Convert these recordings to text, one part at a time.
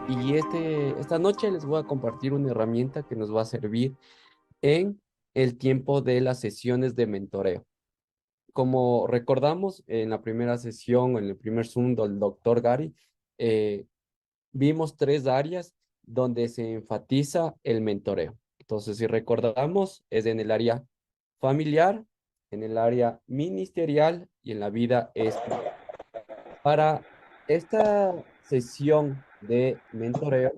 Y esta noche les voy a compartir una herramienta que nos va a servir en el tiempo de las sesiones de mentoreo. Como recordamos, en la primera sesión, en el primer Zoom del doctor Gary, eh, vimos tres áreas donde se enfatiza el mentoreo. Entonces, si recordamos, es en el área familiar, en el área ministerial y en la vida espiritual. Para esta sesión de mentoreo,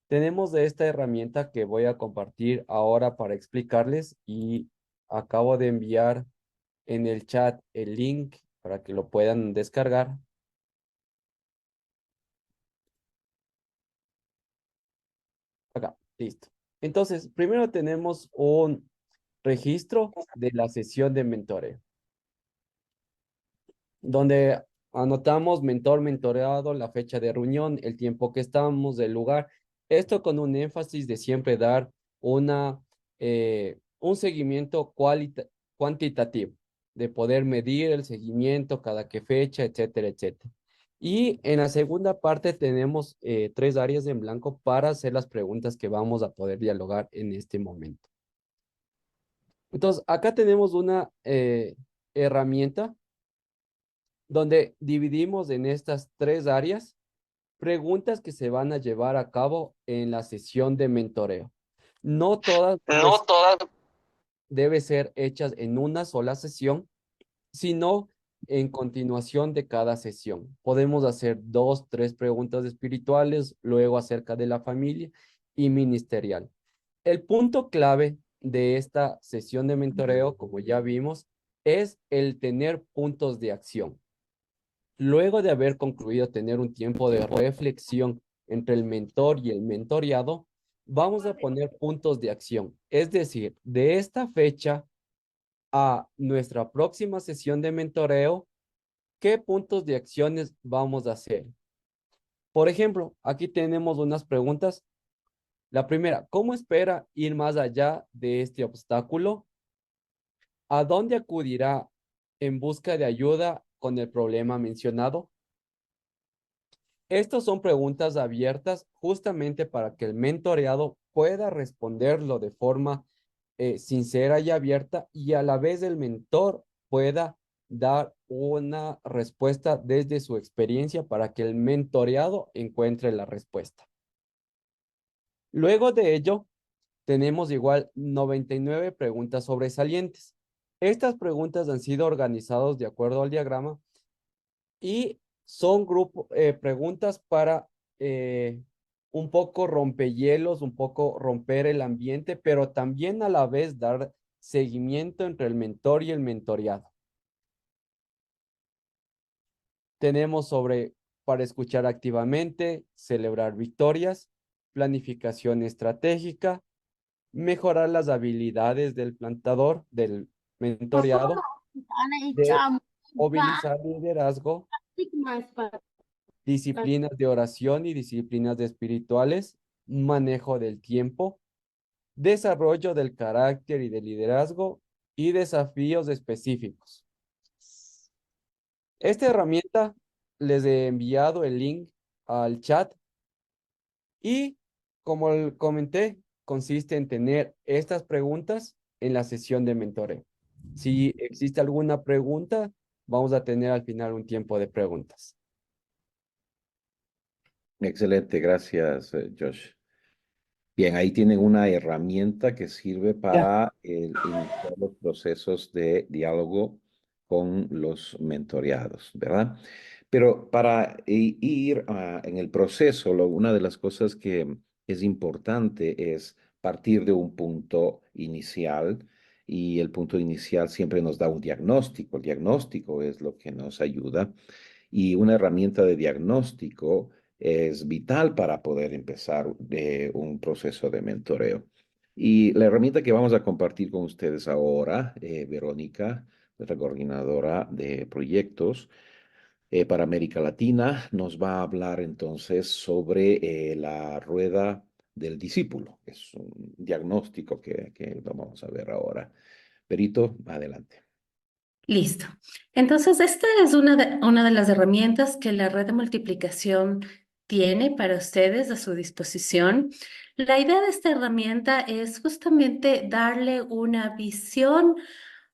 tenemos de esta herramienta que voy a compartir ahora para explicarles y acabo de enviar en el chat el link para que lo puedan descargar. Acá, listo. Entonces, primero tenemos un registro de la sesión de mentoreo, donde anotamos mentor, mentoreado, la fecha de reunión, el tiempo que estamos, el lugar. Esto con un énfasis de siempre dar un seguimiento cuantitativo, de poder medir el seguimiento, cada qué fecha, etcétera, etcétera. Y en la segunda parte tenemos tres áreas en blanco para hacer las preguntas que vamos a poder dialogar en este momento. Entonces, acá tenemos una herramienta donde dividimos en estas tres áreas preguntas que se van a llevar a cabo en la sesión de mentoreo. No todas No todas. deben ser hechas en una sola sesión, sino en continuación de cada sesión. Podemos hacer dos, tres preguntas espirituales, luego acerca de la familia y ministerial. El punto clave de esta sesión de mentoreo, como ya vimos, es el tener puntos de acción. Luego de haber concluido tener un tiempo de reflexión entre el mentor y el mentoreado, vamos a poner puntos de acción. Es decir, de esta fecha a nuestra próxima sesión de mentoreo, ¿qué puntos de acciones vamos a hacer? Por ejemplo, aquí tenemos unas preguntas. La primera, ¿cómo espera ir más allá de este obstáculo? ¿A dónde acudirá en busca de ayuda con el problema mencionado? Estas son preguntas abiertas justamente para que el mentoreado pueda responderlo de forma sincera y abierta y a la vez el mentor pueda dar una respuesta desde su experiencia para que el mentoreado encuentre la respuesta. Luego de ello, tenemos igual 99 preguntas sobresalientes. Estas preguntas han sido organizadas de acuerdo al diagrama y son preguntas para eh, un poco rompehielos, un poco romper el ambiente, pero también a la vez dar seguimiento entre el mentor y el mentoreado. Tenemos sobre para escuchar activamente, celebrar victorias, planificación estratégica, mejorar las habilidades del plantador, del mentoreado, de movilizar liderazgo, disciplinas de oración y disciplinas de espirituales, manejo del tiempo, desarrollo del carácter y del liderazgo y desafíos específicos. Esta herramienta les he enviado el link al chat y como comenté, consiste en tener estas preguntas en la sesión de mentoreo. Si existe alguna pregunta, vamos a tener al final un tiempo de preguntas. Excelente, gracias, Josh. Bien, ahí tienen una herramienta que sirve Ya. para iniciar los procesos de diálogo con los mentoreados, ¿verdad? Pero para ir en el proceso, una de las cosas que es importante es partir de un punto inicial y el punto inicial siempre nos da un diagnóstico. El diagnóstico es lo que nos ayuda y una herramienta de diagnóstico es vital para poder empezar un proceso de mentoreo. Y la herramienta que vamos a compartir con ustedes ahora, Verónica, nuestra coordinadora de proyectos para América Latina, nos va a hablar entonces sobre la rueda del discípulo. Es un diagnóstico que vamos a ver ahora. Perito, adelante. Listo. Entonces, esta es una de las herramientas que la red de multiplicación tiene para ustedes a su disposición. La idea de esta herramienta es justamente darle una visión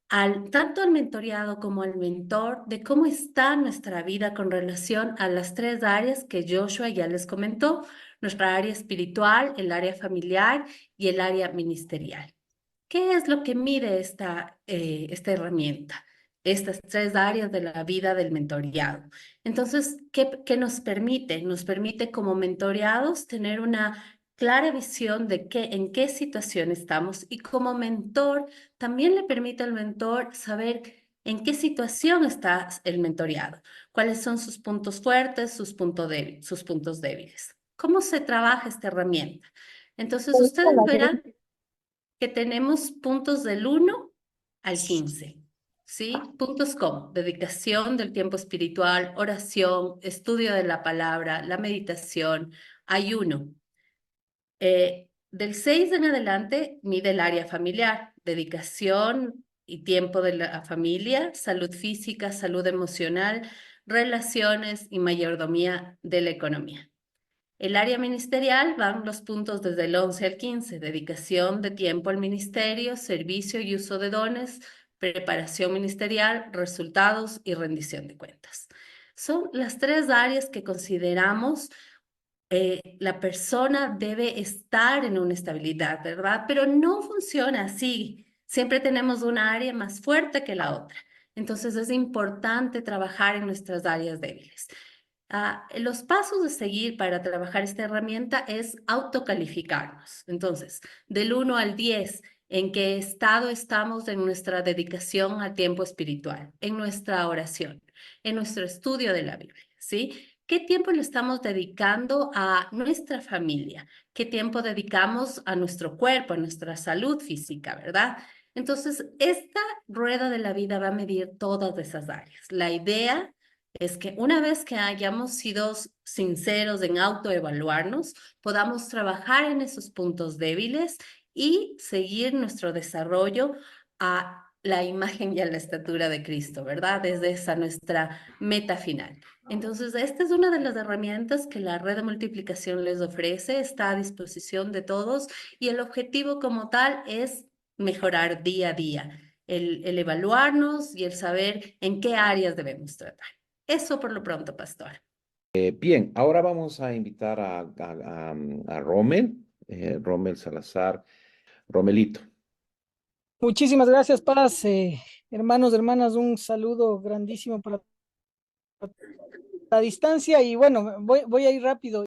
tanto al mentoreado como al mentor de cómo está nuestra vida con relación a las tres áreas que Joshua ya les comentó, nuestra área espiritual, el área familiar y el área ministerial. ¿Qué es lo que mide esta herramienta? Estas tres áreas de la vida del mentoreado. Entonces, ¿qué nos permite? Nos permite como mentoreados tener una clara visión de en qué situación estamos, y como mentor también le permite al mentor saber en qué situación está el mentoreado, cuáles son sus puntos fuertes, sus puntos débiles. ¿Cómo se trabaja esta herramienta? Entonces, ustedes verán que tenemos puntos del 1 al 15, ¿sí? Puntos como dedicación del tiempo espiritual, oración, estudio de la palabra, la meditación, ayuno. Del 6 en adelante mide el área familiar, dedicación y tiempo de la familia, salud física, salud emocional, relaciones y mayordomía de la economía. El área ministerial van los puntos desde el 11 al 15, dedicación de tiempo al ministerio, servicio y uso de dones, preparación ministerial, resultados y rendición de cuentas. Son las tres áreas que consideramos la persona debe estar en una estabilidad, ¿verdad? Pero no funciona así. Siempre tenemos una área más fuerte que la otra. Entonces es importante trabajar en nuestras áreas débiles. Los pasos de seguir para trabajar esta herramienta es autocalificarnos. Entonces, del 1 al 10, ¿en qué estado estamos en nuestra dedicación al tiempo espiritual, en nuestra oración, en nuestro estudio de la Biblia? ¿Sí? ¿Qué tiempo le estamos dedicando a nuestra familia? ¿Qué tiempo dedicamos a nuestro cuerpo, a nuestra salud física, verdad? Entonces, esta rueda de la vida va a medir todas esas áreas. La idea es que una vez que hayamos sido sinceros en autoevaluarnos, podamos trabajar en esos puntos débiles y seguir nuestro desarrollo a la imagen y a la estatura de Cristo, ¿verdad? Desde esa nuestra meta final. Entonces, esta es una de las herramientas que la red de multiplicación les ofrece, está a disposición de todos, y el objetivo como tal es mejorar día a día, el evaluarnos y el saber en qué áreas debemos tratar. Eso por lo pronto, pastor. Bien, ahora vamos a invitar a Rommel, Rommel Salazar. Romelito. Muchísimas gracias, Paz. Hermanos, hermanas, un saludo grandísimo para la distancia. Y bueno, voy a ir rápido.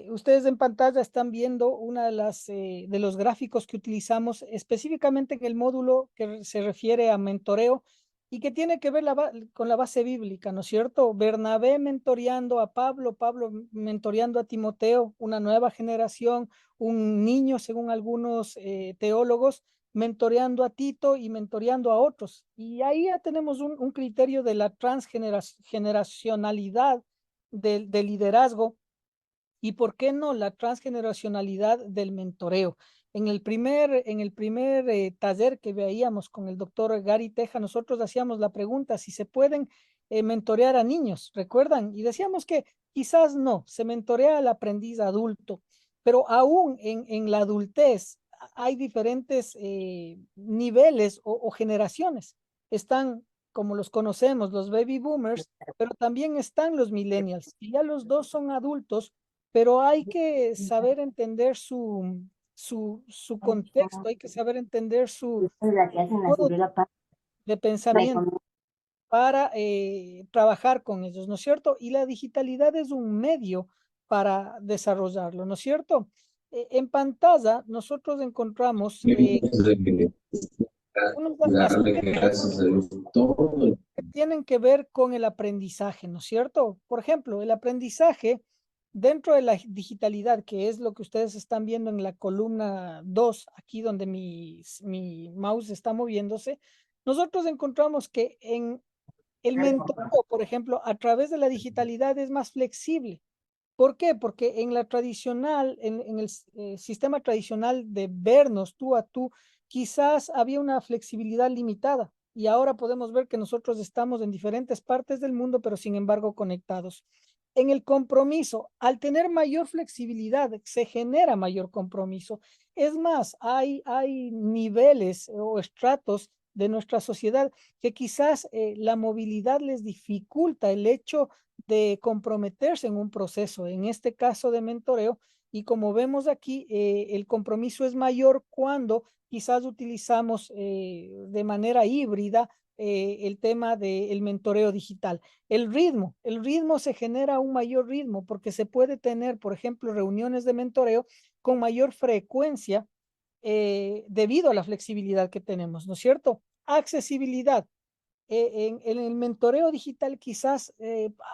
Ustedes en pantalla están viendo una de los gráficos que utilizamos específicamente en el módulo que se refiere a mentoreo y que tiene que ver con la base bíblica, ¿no es cierto? Bernabé mentoreando a Pablo, Pablo mentoreando a Timoteo, una nueva generación, un niño, según algunos teólogos, mentoreando a Tito y mentoreando a otros. Y ahí ya tenemos un criterio de la transgeneracionalidad del liderazgo, y por qué no la transgeneracionalidad del mentoreo. En el primer taller que veíamos con el doctor Gary Teja, nosotros hacíamos la pregunta si se pueden mentorear a niños, ¿recuerdan? Y decíamos que quizás no, se mentorea al aprendiz adulto, pero aún en la adultez hay diferentes niveles o generaciones. Están, como los conocemos, los baby boomers, pero también están los millennials, y ya los dos son adultos, pero hay que saber entender su contexto, hay que saber entender su modo de pensamiento para trabajar con ellos, ¿no es cierto? Y la digitalidad es un medio para desarrollarlo, ¿no es cierto? En pantalla nosotros encontramos unos aspectos que tienen que ver con el aprendizaje, ¿no es cierto? Por ejemplo, el aprendizaje dentro de la digitalidad, que es lo que ustedes están viendo en la columna 2, aquí donde mi mouse está moviéndose, nosotros encontramos que en el mentoreo, por ejemplo, a través de la digitalidad es más flexible. ¿Por qué? Porque en la tradicional, en el sistema tradicional de vernos tú a tú, quizás había una flexibilidad limitada, y ahora podemos ver que nosotros estamos en diferentes partes del mundo, pero sin embargo conectados. En el compromiso, al tener mayor flexibilidad, se genera mayor compromiso. Es más, hay niveles o estratos de nuestra sociedad que quizás la movilidad les dificulta el hecho de comprometerse en un proceso, en este caso de mentoreo, y como vemos aquí, el compromiso es mayor cuando quizás utilizamos de manera híbrida el tema del mentoreo digital. El ritmo se genera un mayor ritmo porque se puede tener, por ejemplo, reuniones de mentoreo con mayor frecuencia debido a la flexibilidad que tenemos, ¿no es cierto? Accesibilidad. En el mentoreo digital quizás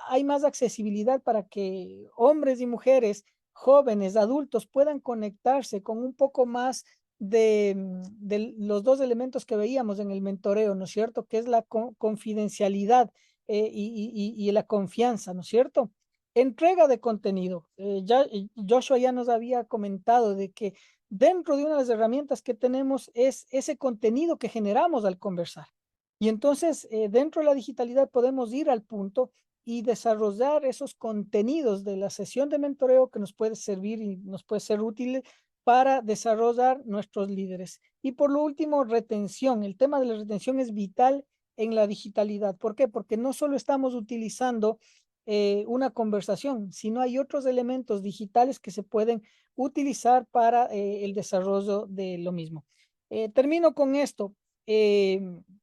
hay más accesibilidad para que hombres y mujeres, jóvenes, adultos puedan conectarse con un poco más de los dos elementos que veíamos en el mentoreo, ¿no es cierto? Que es la confidencialidad y la confianza, ¿no es cierto? Entrega de contenido. Joshua ya nos había comentado de que dentro de una de las herramientas que tenemos es ese contenido que generamos al conversar. Y entonces, dentro de la digitalidad podemos ir al punto y desarrollar esos contenidos de la sesión de mentoreo que nos puede servir y nos puede ser útil para desarrollar nuestros líderes. Y por lo último, retención. El tema de la retención es vital en la digitalidad. ¿Por qué? Porque no solo estamos utilizando una conversación, sino hay otros elementos digitales que se pueden utilizar para el desarrollo de lo mismo. Termino con esto.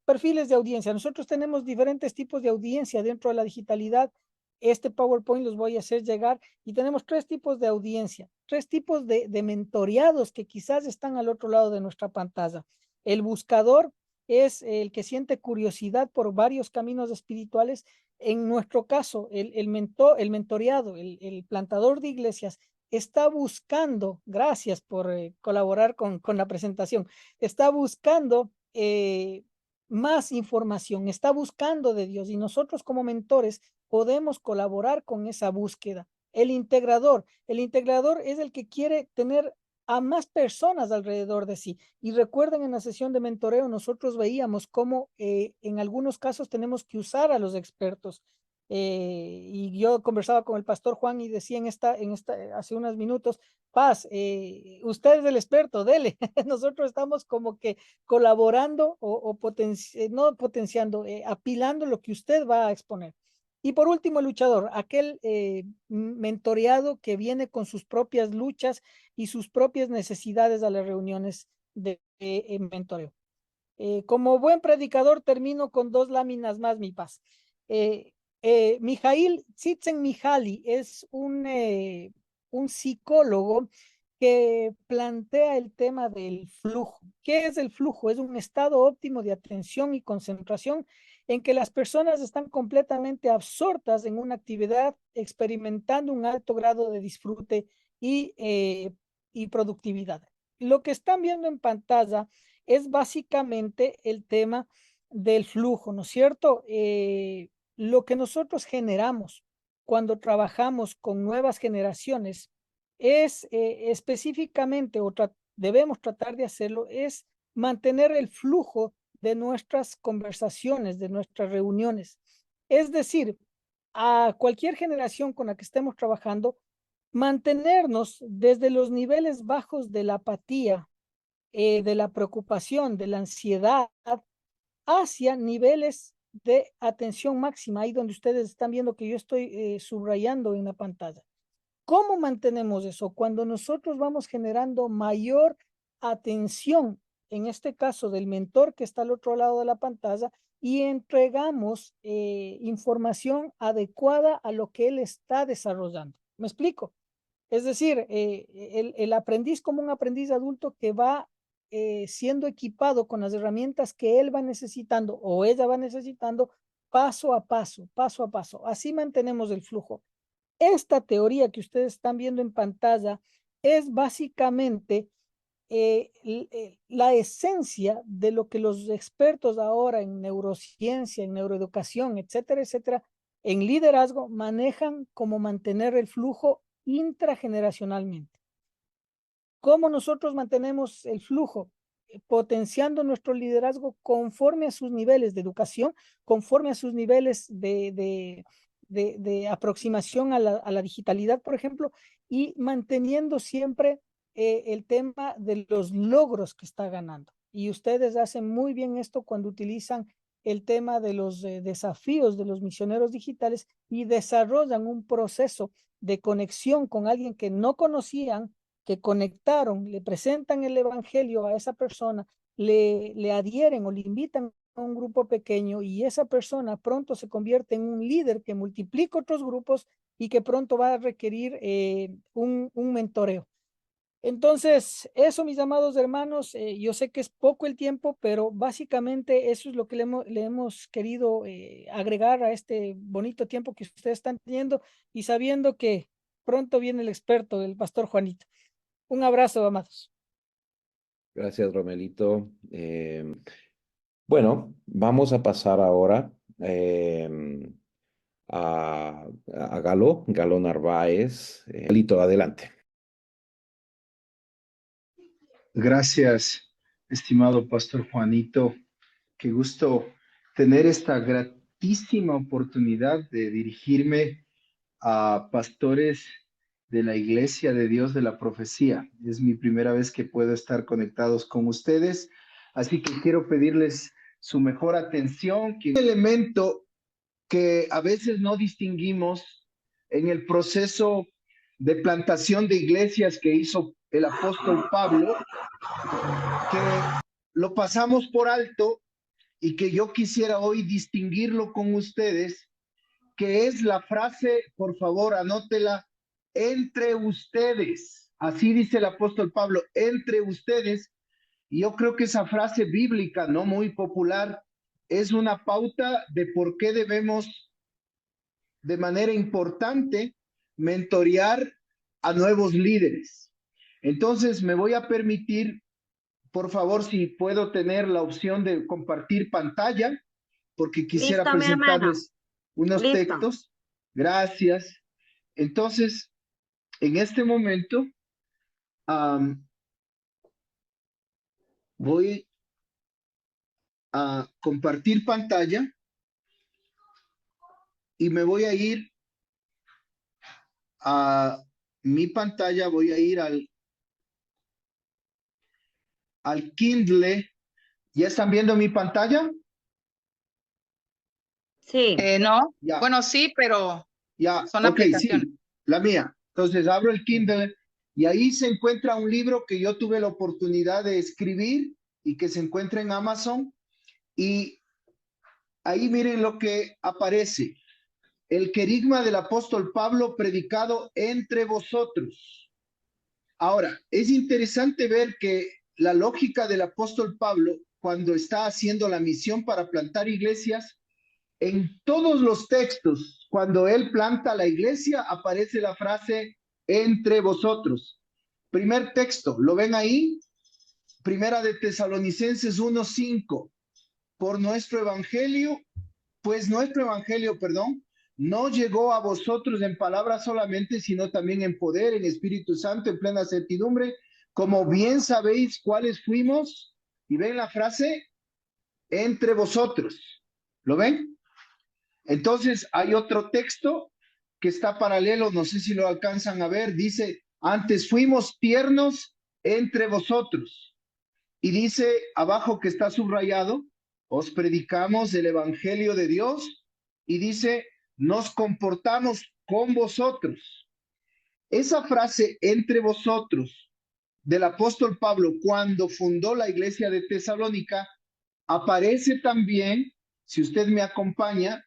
Perfiles de audiencia. Nosotros tenemos diferentes tipos de audiencia dentro de la digitalidad. Este PowerPoint los voy a hacer llegar y tenemos 3 tipos de audiencia, 3 tipos de mentoreados que quizás están al otro lado de nuestra pantalla. El buscador es el que siente curiosidad por varios caminos espirituales. En nuestro caso, el mentoreado, el plantador de iglesias, está buscando, gracias por colaborar con la presentación, está buscando más información, está buscando de Dios y nosotros como mentores podemos colaborar con esa búsqueda. El integrador es el que quiere tener a más personas alrededor de sí. Y recuerden, en la sesión de mentoreo nosotros veíamos cómo en algunos casos tenemos que usar a los expertos. Y yo conversaba con el pastor Juan y decía hace unos minutos, Paz, usted es el experto, dele. Nosotros estamos como que colaborando o no potenciando, apilando lo que usted va a exponer. Y por último, el luchador, aquel mentoreado que viene con sus propias luchas y sus propias necesidades a las reuniones de mentoreo. Como buen predicador, termino con 2 láminas más, mi Paz. Mijail Csikszentmihalyi es un psicólogo que plantea el tema del flujo. ¿Qué es el flujo? Es un estado óptimo de atención y concentración en que las personas están completamente absortas en una actividad, experimentando un alto grado de disfrute y productividad. Lo que están viendo en pantalla es básicamente el tema del flujo, ¿no es cierto? Lo que nosotros generamos cuando trabajamos con nuevas generaciones es específicamente, debemos tratar de hacerlo, es mantener el flujo de nuestras conversaciones, de nuestras reuniones. Es decir, a cualquier generación con la que estemos trabajando, mantenernos desde los niveles bajos de la apatía, de la preocupación, de la ansiedad, hacia niveles de atención máxima, ahí donde ustedes están viendo que yo estoy subrayando en la pantalla. ¿Cómo mantenemos eso? Cuando nosotros vamos generando mayor atención, en este caso del mentor que está al otro lado de la pantalla, y entregamos información adecuada a lo que él está desarrollando. ¿Me explico? Es decir, el aprendiz como un aprendiz adulto que va siendo equipado con las herramientas que él va necesitando o ella va necesitando paso a paso, paso a paso. Así mantenemos el flujo. Esta teoría que ustedes están viendo en pantalla es básicamente la esencia de lo que los expertos ahora en neurociencia, en neuroeducación, etcétera, etcétera, en liderazgo manejan como mantener el flujo intrageneracionalmente. ¿Cómo nosotros mantenemos el flujo? Potenciando nuestro liderazgo conforme a sus niveles de educación, conforme a sus niveles de aproximación a la digitalidad, por ejemplo, y manteniendo siempre el tema de los logros que está ganando. Y ustedes hacen muy bien esto cuando utilizan el tema de los desafíos de los misioneros digitales y desarrollan un proceso de conexión con alguien que no conocían, que conectaron, le presentan el evangelio a esa persona, le adhieren o le invitan a un grupo pequeño y esa persona pronto se convierte en un líder que multiplica otros grupos y que pronto va a requerir un mentoreo. Entonces, eso, mis amados hermanos, yo sé que es poco el tiempo, pero básicamente eso es lo que le hemos querido agregar a este bonito tiempo que ustedes están teniendo y sabiendo que pronto viene el experto, el pastor Juanito. Un abrazo, amados. Gracias, Romelito. Bueno, vamos a pasar ahora a Galo Narváez. Galito, adelante. Gracias, estimado Pastor Juanito. Qué gusto tener esta gratísima oportunidad de dirigirme a pastores de la Iglesia de Dios de la Profecía. Es mi primera vez que puedo estar conectados con ustedes, así que quiero pedirles su mejor atención, que un elemento que a veces no distinguimos en el proceso de plantación de iglesias que hizo el apóstol Pablo, que lo pasamos por alto y que yo quisiera hoy distinguirlo con ustedes, que es la frase, por favor, anótela, entre ustedes. Así dice el apóstol Pablo, entre ustedes. Y yo creo que esa frase bíblica, no muy popular, es una pauta de por qué debemos de manera importante mentorear a nuevos líderes. Entonces me voy a permitir, por favor, si puedo tener la opción de compartir pantalla, porque quisiera presentarles unos textos. Gracias. Entonces, en este momento, voy a compartir pantalla y me voy a ir a mi pantalla, voy a ir al Kindle. ¿Ya están viendo mi pantalla? Sí. No, Ya. bueno, sí, pero Ya, son aplicaciones. sí, la mía. Entonces abro el Kindle y ahí se encuentra un libro que yo tuve la oportunidad de escribir y que se encuentra en Amazon. Y ahí miren lo que aparece. El querigma del apóstol Pablo predicado entre vosotros. Ahora, es interesante ver que la lógica del apóstol Pablo, cuando está haciendo la misión para plantar iglesias, en todos los textos, cuando él planta la iglesia, aparece la frase entre vosotros. Primer texto, ¿lo ven ahí? Primera de Tesalonicenses 1:5. Por nuestro evangelio, no llegó a vosotros en palabras solamente, sino también en poder, en Espíritu Santo, en plena certidumbre, como bien sabéis cuáles fuimos. Y ven la frase, entre vosotros. ¿Lo ven? Entonces hay otro texto que está paralelo, no sé si lo alcanzan a ver, dice, antes fuimos tiernos entre vosotros. Y dice abajo que está subrayado, os predicamos el evangelio de Dios, y dice, nos comportamos con vosotros. Esa frase entre vosotros del apóstol Pablo cuando fundó la iglesia de Tesalónica aparece también, si usted me acompaña,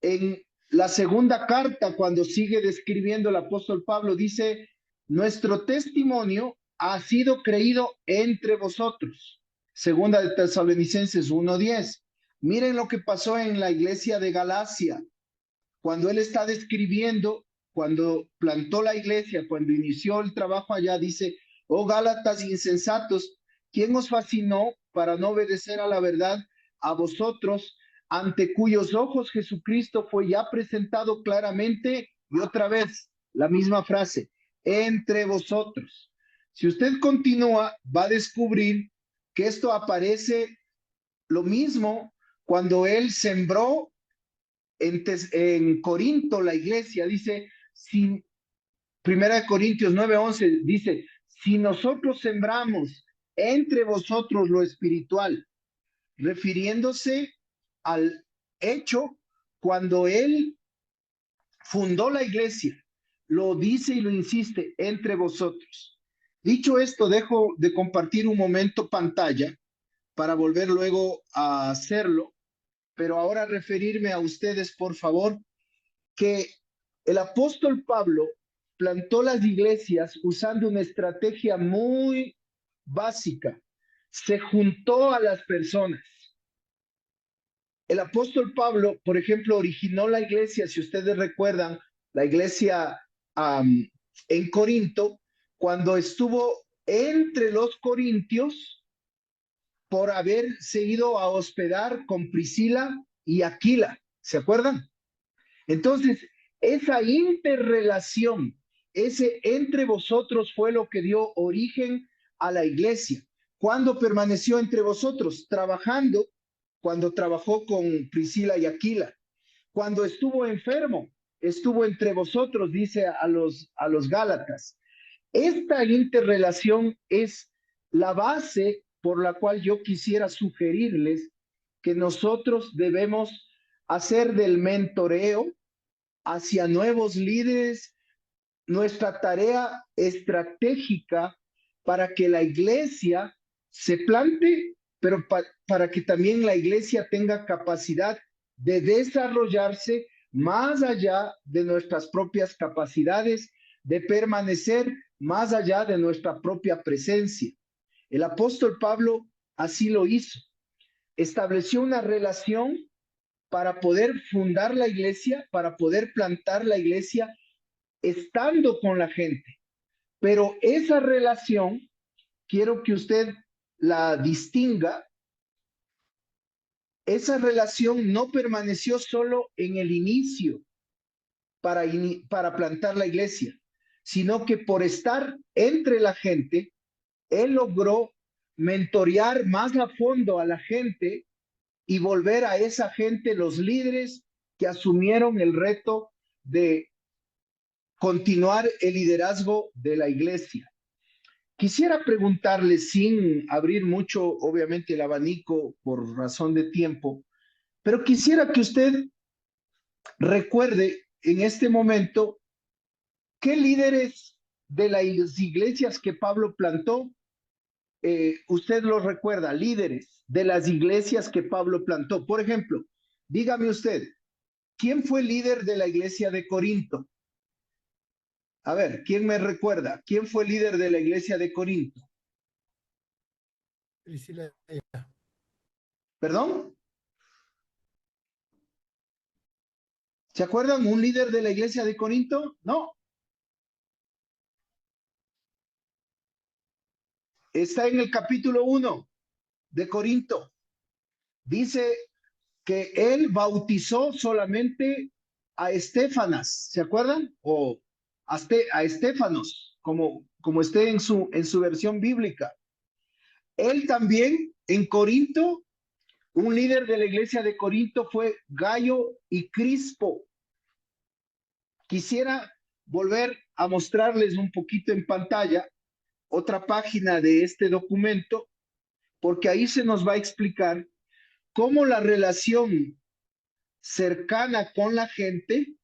en la segunda carta, cuando sigue describiendo el apóstol Pablo, dice, nuestro testimonio ha sido creído entre vosotros. Segunda de Tesalonicenses 1:10. Miren lo que pasó en la iglesia de Galacia, cuando él está describiendo, cuando plantó la iglesia, cuando inició el trabajo allá, dice, oh Gálatas insensatos, ¿quién os fascinó para no obedecer a la verdad? A vosotros, ante cuyos ojos Jesucristo fue ya presentado claramente, y otra vez la misma frase, entre vosotros. Si usted continúa, va a descubrir que esto aparece lo mismo cuando él sembró en Corinto la iglesia dice, si, 1 Corintios 9:11 dice, si nosotros sembramos entre vosotros lo espiritual, refiriéndose al hecho cuando él fundó la iglesia, lo dice y lo insiste, entre vosotros. Dicho esto, dejo de compartir un momento pantalla para volver luego a hacerlo, pero ahora referirme a ustedes, por favor, que el apóstol Pablo plantó las iglesias usando una estrategia muy básica. Se juntó a las personas. El apóstol Pablo, por ejemplo, originó la iglesia, si ustedes recuerdan, la iglesia en Corinto, cuando estuvo entre los corintios por haberse ido a hospedar con Priscila y Aquila. ¿Se acuerdan? Entonces, esa interrelación, ese entre vosotros fue lo que dio origen a la iglesia. ¿Cuándo permaneció entre vosotros? Trabajando, cuando trabajó con Priscila y Aquila. Cuando estuvo enfermo, estuvo entre vosotros, dice a los Gálatas. Esta interrelación es la base por la cual yo quisiera sugerirles que nosotros debemos hacer del mentoreo hacia nuevos líderes nuestra tarea estratégica para que la iglesia se plante, pero para que también la iglesia tenga capacidad de desarrollarse más allá de nuestras propias capacidades, de permanecer más allá de nuestra propia presencia. El apóstol Pablo así lo hizo. Estableció una relación para poder fundar la iglesia, para poder plantar la iglesia, estando con la gente. Pero esa relación, quiero que usted la distinga, esa relación no permaneció solo en el inicio para plantar la iglesia, sino que por estar entre la gente, él logró mentorear más a fondo a la gente y volver a esa gente los líderes que asumieron el reto de continuar el liderazgo de la iglesia. Quisiera preguntarle, sin abrir mucho, obviamente, el abanico por razón de tiempo, pero quisiera que usted recuerde en este momento qué líderes de las iglesias que Pablo plantó, usted los recuerda, líderes de las iglesias que Pablo plantó. Por ejemplo, dígame usted, ¿quién fue líder de la iglesia de Corinto? A ver, ¿quién me recuerda? ¿Quién fue líder de la iglesia de Corinto? Priscila. ¿Perdón? ¿Se acuerdan un líder de la iglesia de Corinto? No. Está en el capítulo 1 de Corinto. Dice que él bautizó solamente a Estefanas, ¿se acuerdan? O a Estéfanos, como esté en su versión bíblica. Él también en Corinto, un líder de la iglesia de Corinto fue Gayo y Crispo. Quisiera volver a mostrarles un poquito en pantalla otra página de este documento, porque ahí se nos va a explicar cómo la relación cercana con la gente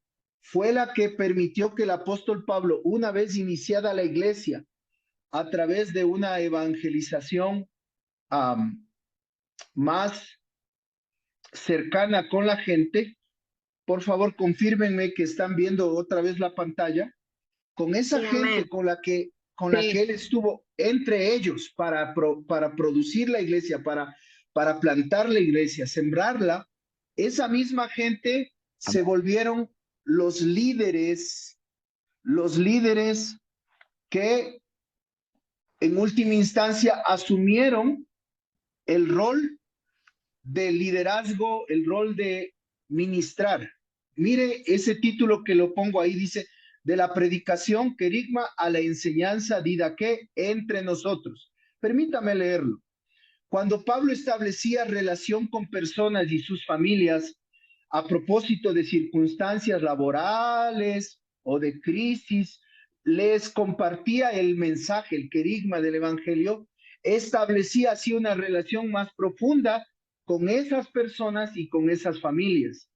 fue la que permitió que el apóstol Pablo, una vez iniciada la iglesia, a través de una evangelización más cercana con la gente, por favor confírmenme que están viendo otra vez la pantalla, con esa gente con la que él estuvo entre ellos para producir la iglesia, para plantar la iglesia, sembrarla, esa misma gente se volvieron los líderes que en última instancia asumieron el rol de liderazgo, el rol de ministrar. Mire ese título que lo pongo ahí, dice, de la predicación querigma a la enseñanza didaqué entre nosotros. Permítame leerlo. Cuando Pablo establecía relación con personas y sus familias, a propósito de circunstancias laborales o de crisis, les compartía el mensaje, el querigma del Evangelio, establecía así una relación más profunda con esas personas y con esas familias.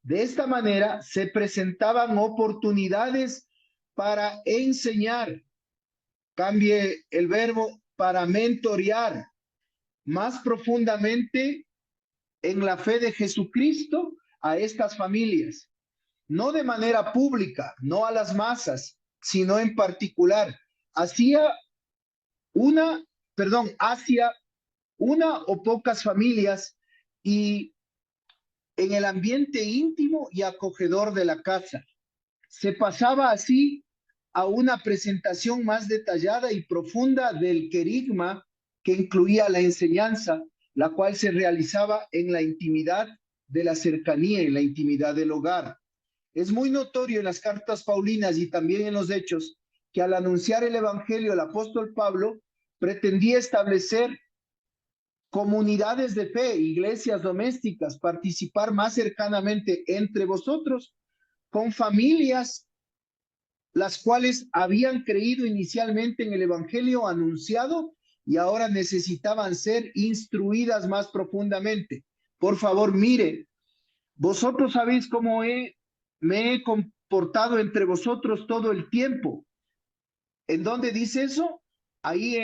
De esta manera se presentaban oportunidades para enseñar, cambie el verbo, para mentorear más profundamente en la fe de Jesucristo a estas familias, no de manera pública, no a las masas, sino en particular, hacia una o pocas familias y en el ambiente íntimo y acogedor de la casa. Se pasaba así a una presentación más detallada y profunda del querigma que incluía la enseñanza, la cual se realizaba en la intimidad de la cercanía, en la intimidad del hogar. Es muy notorio en las cartas paulinas y también en los hechos que al anunciar el evangelio el apóstol Pablo pretendía establecer comunidades de fe, iglesias domésticas, participar más cercanamente entre vosotros con familias las cuales habían creído inicialmente en el evangelio anunciado y ahora necesitaban ser instruidas más profundamente. Por favor, mire, vosotros sabéis cómo me he comportado entre vosotros todo el tiempo. ¿En dónde dice eso? Ahí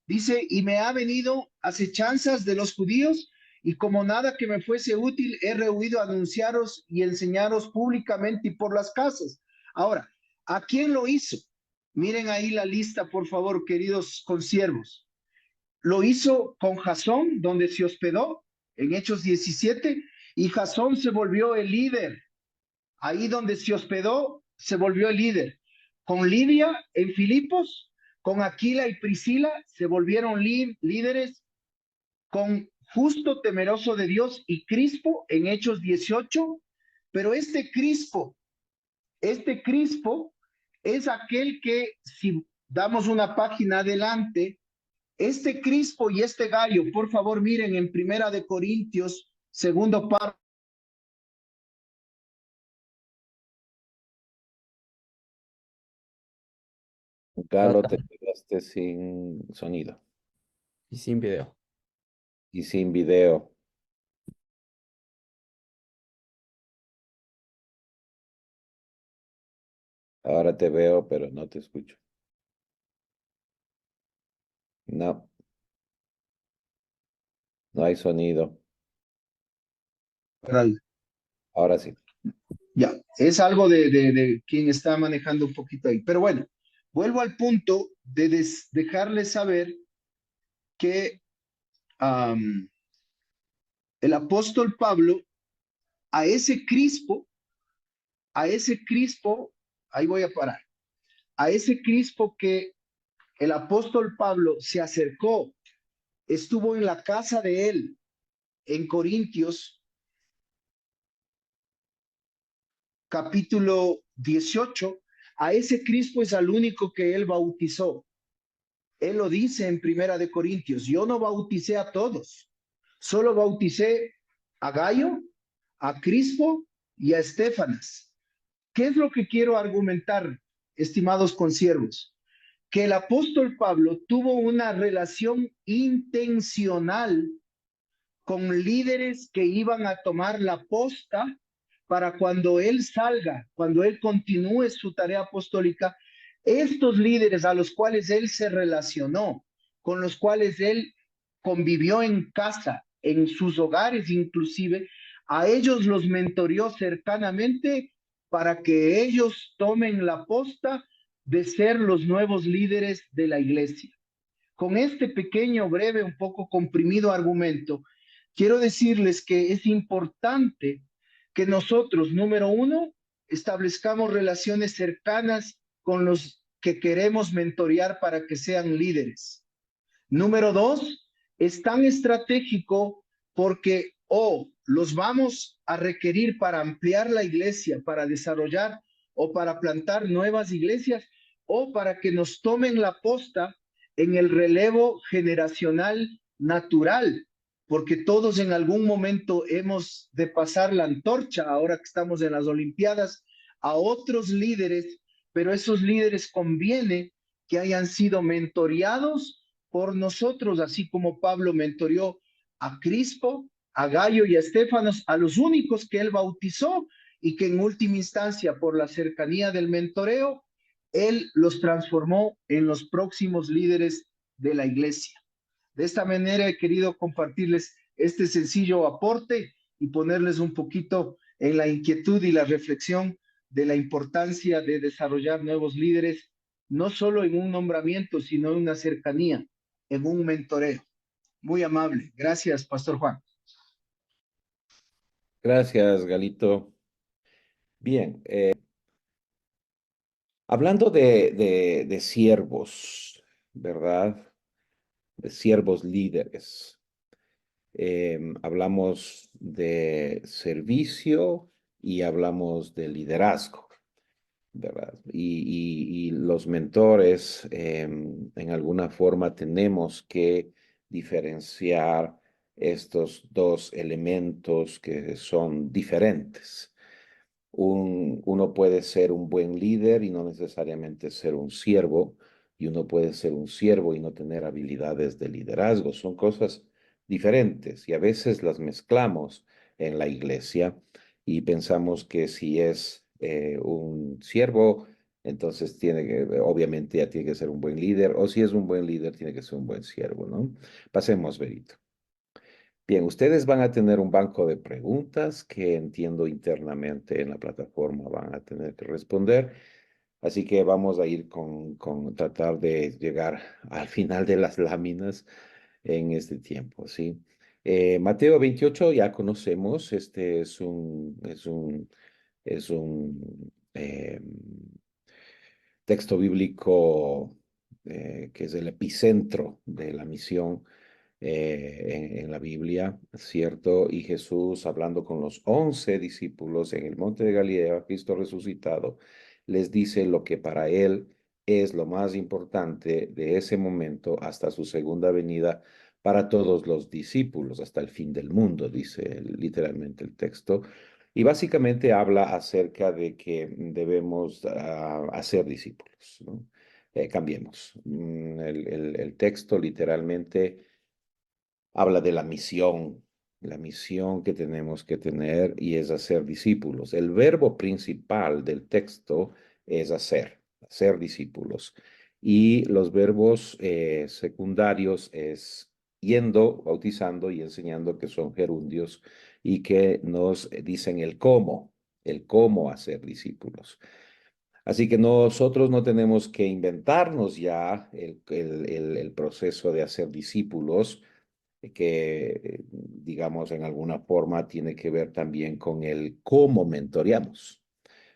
dice, y me ha venido acechanzas de los judíos, y como nada que me fuese útil, he rehuido anunciaros y enseñaros públicamente y por las casas. Ahora, ¿a quién lo hizo? Miren ahí la lista, por favor, queridos consiervos. Lo hizo con Jasón, donde se hospedó, en Hechos 17, y Jasón se volvió el líder. Ahí donde se hospedó, se volvió el líder. Con Lidia en Filipos, con Aquila y Priscila, se volvieron líderes. Con Justo, temeroso de Dios, y Crispo en Hechos 18. Pero este Crispo es aquel que, si damos una página adelante, este Crispo y este Gallo, por favor miren en Primera de Corintios, segundo párrafo. Galo, te quedaste sin sonido Y sin video. y sin video. Ahora te veo, pero no te escucho. No, no hay sonido. Ahora sí. Ya, es algo de quien está manejando un poquito ahí. Pero bueno, vuelvo al punto de dejarles saber que el apóstol Pablo, a ese Crispo, ahí voy a parar, a ese Crispo que el apóstol Pablo se acercó, estuvo en la casa de él, en Corintios, capítulo 18, a ese Crispo es al único que él bautizó. Él lo dice en Primera de Corintios, yo no bauticé a todos, solo bauticé a Gallo, a Crispo y a Estéfanas. ¿Qué es lo que quiero argumentar, estimados consiervos? Que el apóstol Pablo tuvo una relación intencional con líderes que iban a tomar la posta para cuando él salga, cuando él continúe su tarea apostólica, estos líderes a los cuales él se relacionó, con los cuales él convivió en casa, en sus hogares inclusive, a ellos los mentoreó cercanamente para que ellos tomen la posta de ser los nuevos líderes de la iglesia. Con este pequeño, breve, un poco comprimido argumento, quiero decirles que es importante que nosotros, número uno, establezcamos relaciones cercanas con los que queremos mentorear para que sean líderes. Número dos, es tan estratégico porque los vamos a requerir para ampliar la iglesia, para desarrollar o para plantar nuevas iglesias, o para que nos tomen la posta en el relevo generacional natural, porque todos en algún momento hemos de pasar la antorcha, ahora que estamos en las Olimpiadas, a otros líderes, pero esos líderes conviene que hayan sido mentoreados por nosotros, así como Pablo mentoreó a Crispo, a Gallo y a Estéfanos, a los únicos que él bautizó y que en última instancia, por la cercanía del mentoreo, él los transformó en los próximos líderes de la iglesia. De esta manera he querido compartirles este sencillo aporte y ponerles un poquito en la inquietud y la reflexión de la importancia de desarrollar nuevos líderes, no solo en un nombramiento, sino en una cercanía, en un mentoreo. Muy amable. Gracias, Pastor Juan. Gracias, Galito. Bien, hablando de siervos, ¿verdad? De siervos líderes. Hablamos de servicio y hablamos de liderazgo, ¿verdad? Y los mentores, en alguna forma, tenemos que diferenciar estos dos elementos que son diferentes. Uno puede ser un buen líder y no necesariamente ser un siervo, y uno puede ser un siervo y no tener habilidades de liderazgo. Son cosas diferentes y a veces las mezclamos en la iglesia y pensamos que si es un siervo, entonces tiene que, obviamente ya tiene que ser un buen líder, o si es un buen líder, tiene que ser un buen siervo, ¿no? Pasemos, Berito. Bien, ustedes van a tener un banco de preguntas que entiendo internamente en la plataforma van a tener que responder. Así que vamos a ir con tratar de llegar al final de las láminas en este tiempo, ¿sí? Mateo 28 ya conocemos, este es un texto bíblico que es el epicentro de la misión en la Biblia, ¿cierto? Y Jesús, hablando con los 11 discípulos en el monte de Galilea, Cristo resucitado, les dice lo que para él es lo más importante de ese momento hasta su segunda venida para todos los discípulos, hasta el fin del mundo, dice literalmente el texto. Y básicamente habla acerca de que debemos hacer discípulos, ¿no? Cambiemos. El texto literalmente habla de la misión que tenemos que tener y es hacer discípulos. El verbo principal del texto es hacer discípulos. Y los verbos secundarios es yendo, bautizando y enseñando, que son gerundios y que nos dicen el cómo hacer discípulos. Así que nosotros no tenemos que inventarnos ya el proceso de hacer discípulos, que, digamos, en alguna forma tiene que ver también con el cómo mentoreamos,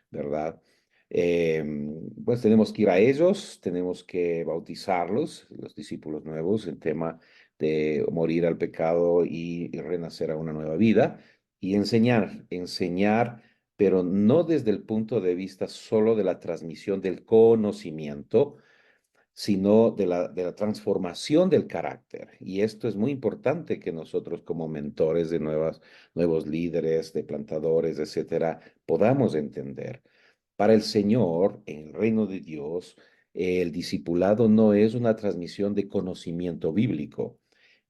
¿verdad? Pues tenemos que ir a ellos, tenemos que bautizarlos, los discípulos nuevos, el tema de morir al pecado y renacer a una nueva vida, y enseñar, pero no desde el punto de vista solo de la transmisión del conocimiento, sino de la transformación del carácter. Y esto es muy importante que nosotros como mentores de nuevos líderes, de plantadores, etcétera, podamos entender. Para el Señor, en el reino de Dios, el discipulado no es una transmisión de conocimiento bíblico.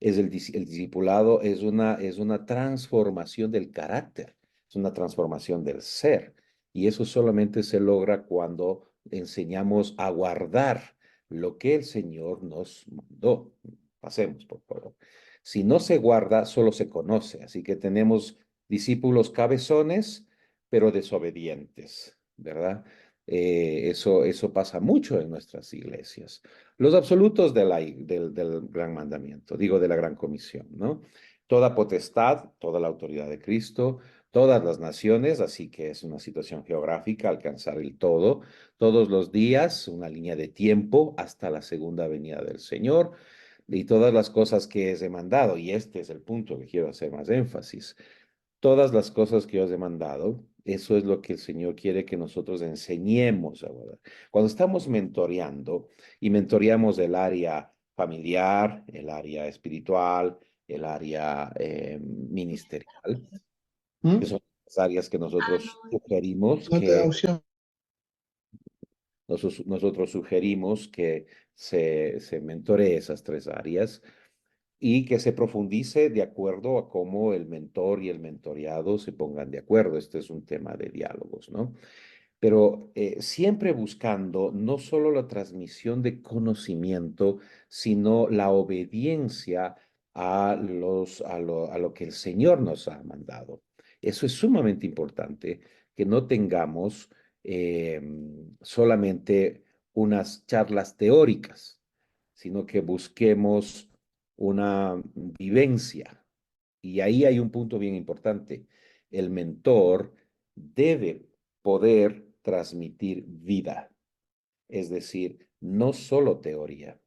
El discipulado es una transformación del carácter, es una transformación del ser. Y eso solamente se logra cuando enseñamos a guardar lo que el Señor nos mandó. Pasemos, por favor. Si no se guarda, solo se conoce. Así que tenemos discípulos cabezones, pero desobedientes, ¿verdad? Eso pasa mucho en nuestras iglesias. Los absolutos del gran mandamiento, digo, de la gran comisión, ¿no? Toda potestad, toda la autoridad de Cristo, todas las naciones, así que es una situación geográfica, alcanzar el todo, todos los días, una línea de tiempo hasta la segunda venida del Señor, y todas las cosas que es demandado, y este es el punto que quiero hacer más énfasis. Todas las cosas que os he mandado, eso es lo que el Señor quiere que nosotros enseñemos ahora. Cuando estamos mentoreando y mentoreamos el área familiar, el área espiritual, el área ministerial, ¿Mm? que son las áreas que nosotros sugerimos No te da que opción. nosotros sugerimos que se mentoree esas tres áreas y que se profundice de acuerdo a cómo el mentor y el mentoreado se pongan de acuerdo. Este es un tema de diálogos, ¿no? Pero siempre buscando no solo la transmisión de conocimiento, sino la obediencia a lo que el Señor nos ha mandado. Eso es sumamente importante, que no tengamos eh, solamente unas charlas teóricas, sino que busquemos una vivencia. Y ahí hay un punto bien importante. El mentor debe poder transmitir vida, es decir, no solo teoría.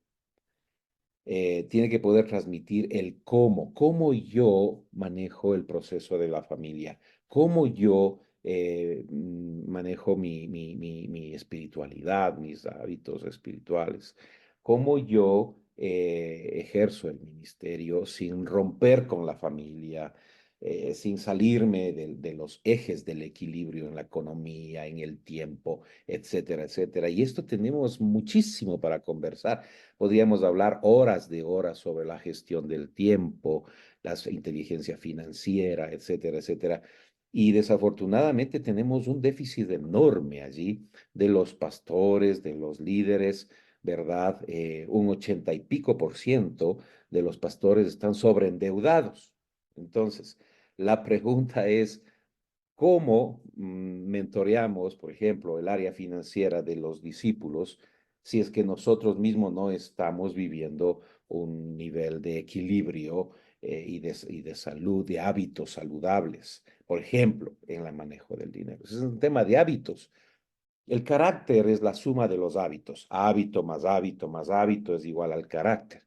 Tiene que poder transmitir el cómo yo manejo el proceso de la familia, cómo yo manejo mi espiritualidad, mis hábitos espirituales, cómo yo ejerzo el ministerio sin romper con la familia, sin salirme de los ejes del equilibrio en la economía, en el tiempo, etcétera, etcétera. Y esto tenemos muchísimo para conversar. Podríamos hablar horas de horas sobre la gestión del tiempo, la inteligencia financiera, etcétera, etcétera. Y desafortunadamente tenemos un déficit enorme allí de los pastores, de los líderes, ¿verdad? Un 80 y pico% de los pastores están sobreendeudados. Entonces, la pregunta es, ¿cómo mentoreamos, por ejemplo, el área financiera de los discípulos si es que nosotros mismos no estamos viviendo un nivel de equilibrio y de salud, de hábitos saludables? Por ejemplo, en el manejo del dinero. Ese es un tema de hábitos. El carácter es la suma de los hábitos. Hábito más hábito es igual al carácter.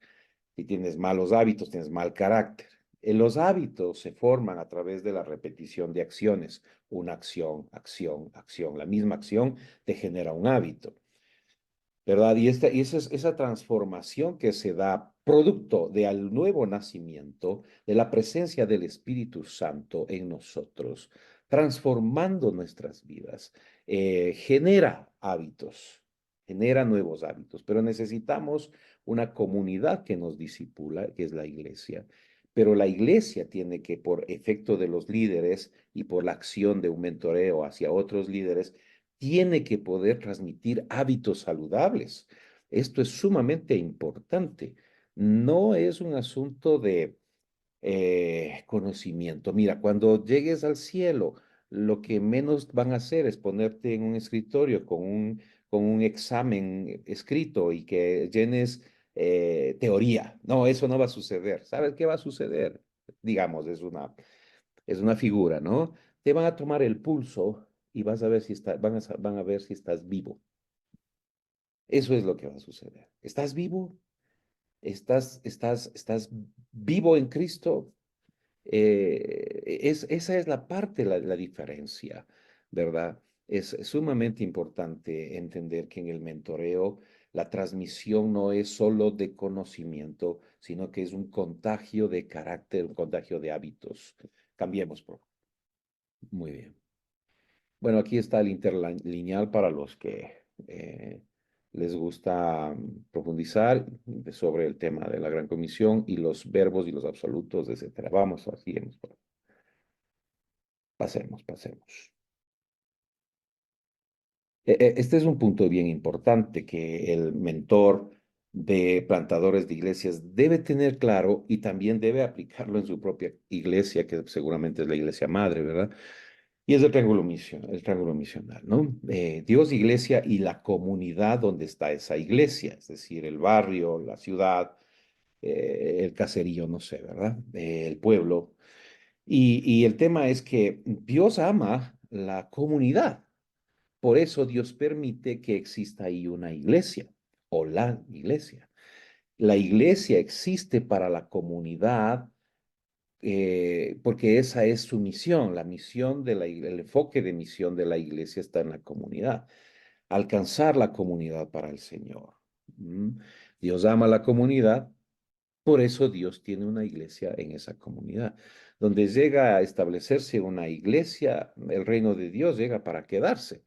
Si tienes malos hábitos, tienes mal carácter. Los hábitos se forman a través de la repetición de acciones. Una acción, acción, acción. La misma acción te genera un hábito, ¿verdad? Y esa transformación que se da producto del nuevo nacimiento, de la presencia del Espíritu Santo en nosotros, transformando nuestras vidas, genera hábitos, genera nuevos hábitos, pero necesitamos una comunidad que nos disipula, que es la iglesia. Pero la iglesia tiene que, por efecto de los líderes y por la acción de un mentoreo hacia otros líderes, tiene que poder transmitir hábitos saludables. Esto es sumamente importante. No es un asunto de conocimiento. Mira, cuando llegues al cielo, lo que menos van a hacer es ponerte en un escritorio con un examen escrito y que llenes teoría. No, eso no va a suceder. ¿Sabes qué va a suceder? Digamos, es una figura, ¿no? Te van a tomar el pulso y vas a ver si van a ver si estás vivo. Eso es lo que va a suceder. ¿Estás vivo? ¿Estás vivo en Cristo? Esa es la parte, la diferencia, ¿verdad? Es sumamente importante entender que en el mentoreo la transmisión no es solo de conocimiento, sino que es un contagio de carácter, un contagio de hábitos. Cambiemos, por favor. Muy bien. Bueno, aquí está el interlineal para los que les gusta profundizar sobre el tema de la Gran Comisión y los verbos y los absolutos, etcétera. Vamos, así pasemos. Este es un punto bien importante que el mentor de plantadores de iglesias debe tener claro y también debe aplicarlo en su propia iglesia, que seguramente es la iglesia madre, ¿verdad? Y es el triángulo misional, ¿no? Dios, iglesia y la comunidad donde está esa iglesia, es decir, el barrio, la ciudad, el caserío, no sé, ¿verdad? El pueblo. Y el tema es que Dios ama la comunidad. Por eso Dios permite que exista ahí una iglesia o la iglesia. La iglesia existe para la comunidad porque esa es su misión. La misión el enfoque de misión de la iglesia está en la comunidad, alcanzar la comunidad para el Señor. ¿Mm? Dios ama la comunidad Por eso Dios tiene una iglesia en esa comunidad. Donde llega a establecerse una iglesia, el reino de Dios llega para quedarse.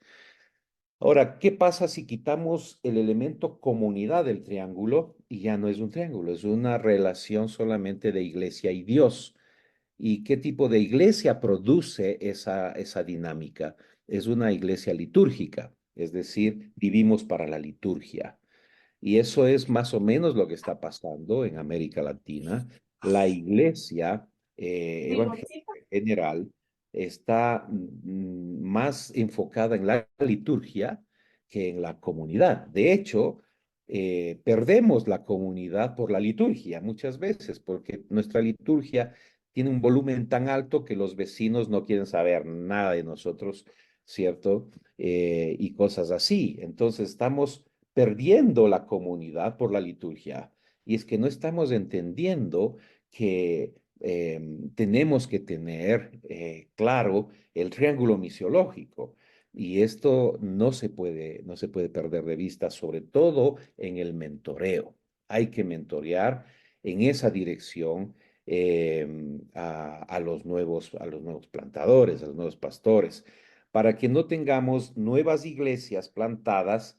Ahora, ¿qué pasa si quitamos el elemento comunidad del triángulo y ya no es un triángulo, es una relación solamente de iglesia y Dios? ¿Y qué tipo de iglesia produce esa dinámica? Es una iglesia litúrgica, es decir, vivimos para la liturgia. Y eso es más o menos lo que está pasando en América Latina. La iglesia evangélica en general está más enfocada en la liturgia que en la comunidad. De hecho, perdemos la comunidad por la liturgia muchas veces, porque nuestra liturgia tiene un volumen tan alto que los vecinos no quieren saber nada de nosotros, ¿cierto? Y cosas así. Entonces estamos perdiendo la comunidad por la liturgia. Y es que no estamos entendiendo que tenemos que tener claro el triángulo misiológico. Y esto no se puede perder de vista, sobre todo en el mentoreo. Hay que mentorear en esa dirección a a los nuevos plantadores, a los nuevos pastores, para que no tengamos nuevas iglesias plantadas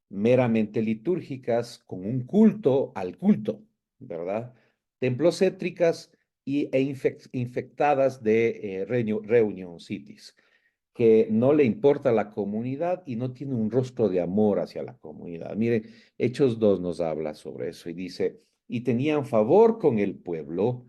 meramente litúrgicas con un culto al culto, ¿verdad? Templos céntricas infectadas de reunion cities, que no le importa la comunidad y no tiene un rostro de amor hacia la comunidad. Miren, Hechos 2 nos habla sobre eso y dice, y tenían favor con el pueblo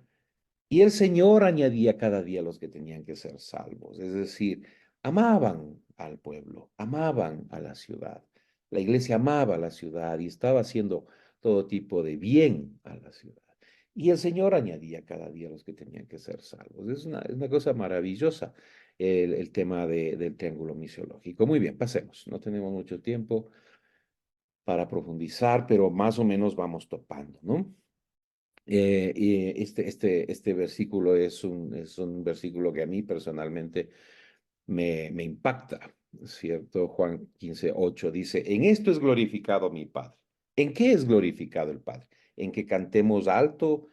y el Señor añadía cada día los que tenían que ser salvos. Es decir, amaban al pueblo, amaban a la ciudad. La iglesia amaba a la ciudad y estaba haciendo todo tipo de bien a la ciudad. Y el Señor añadía cada día los que tenían que ser salvos. Es una cosa maravillosa el tema del triángulo misiológico. Muy bien, pasemos. No tenemos mucho tiempo para profundizar, pero más o menos vamos topando, ¿no? Y este versículo es un versículo que a mí personalmente me impacta, ¿cierto? Juan 15:8 dice, en esto es glorificado mi Padre. ¿En qué es glorificado el Padre? ¿En que cantemos alto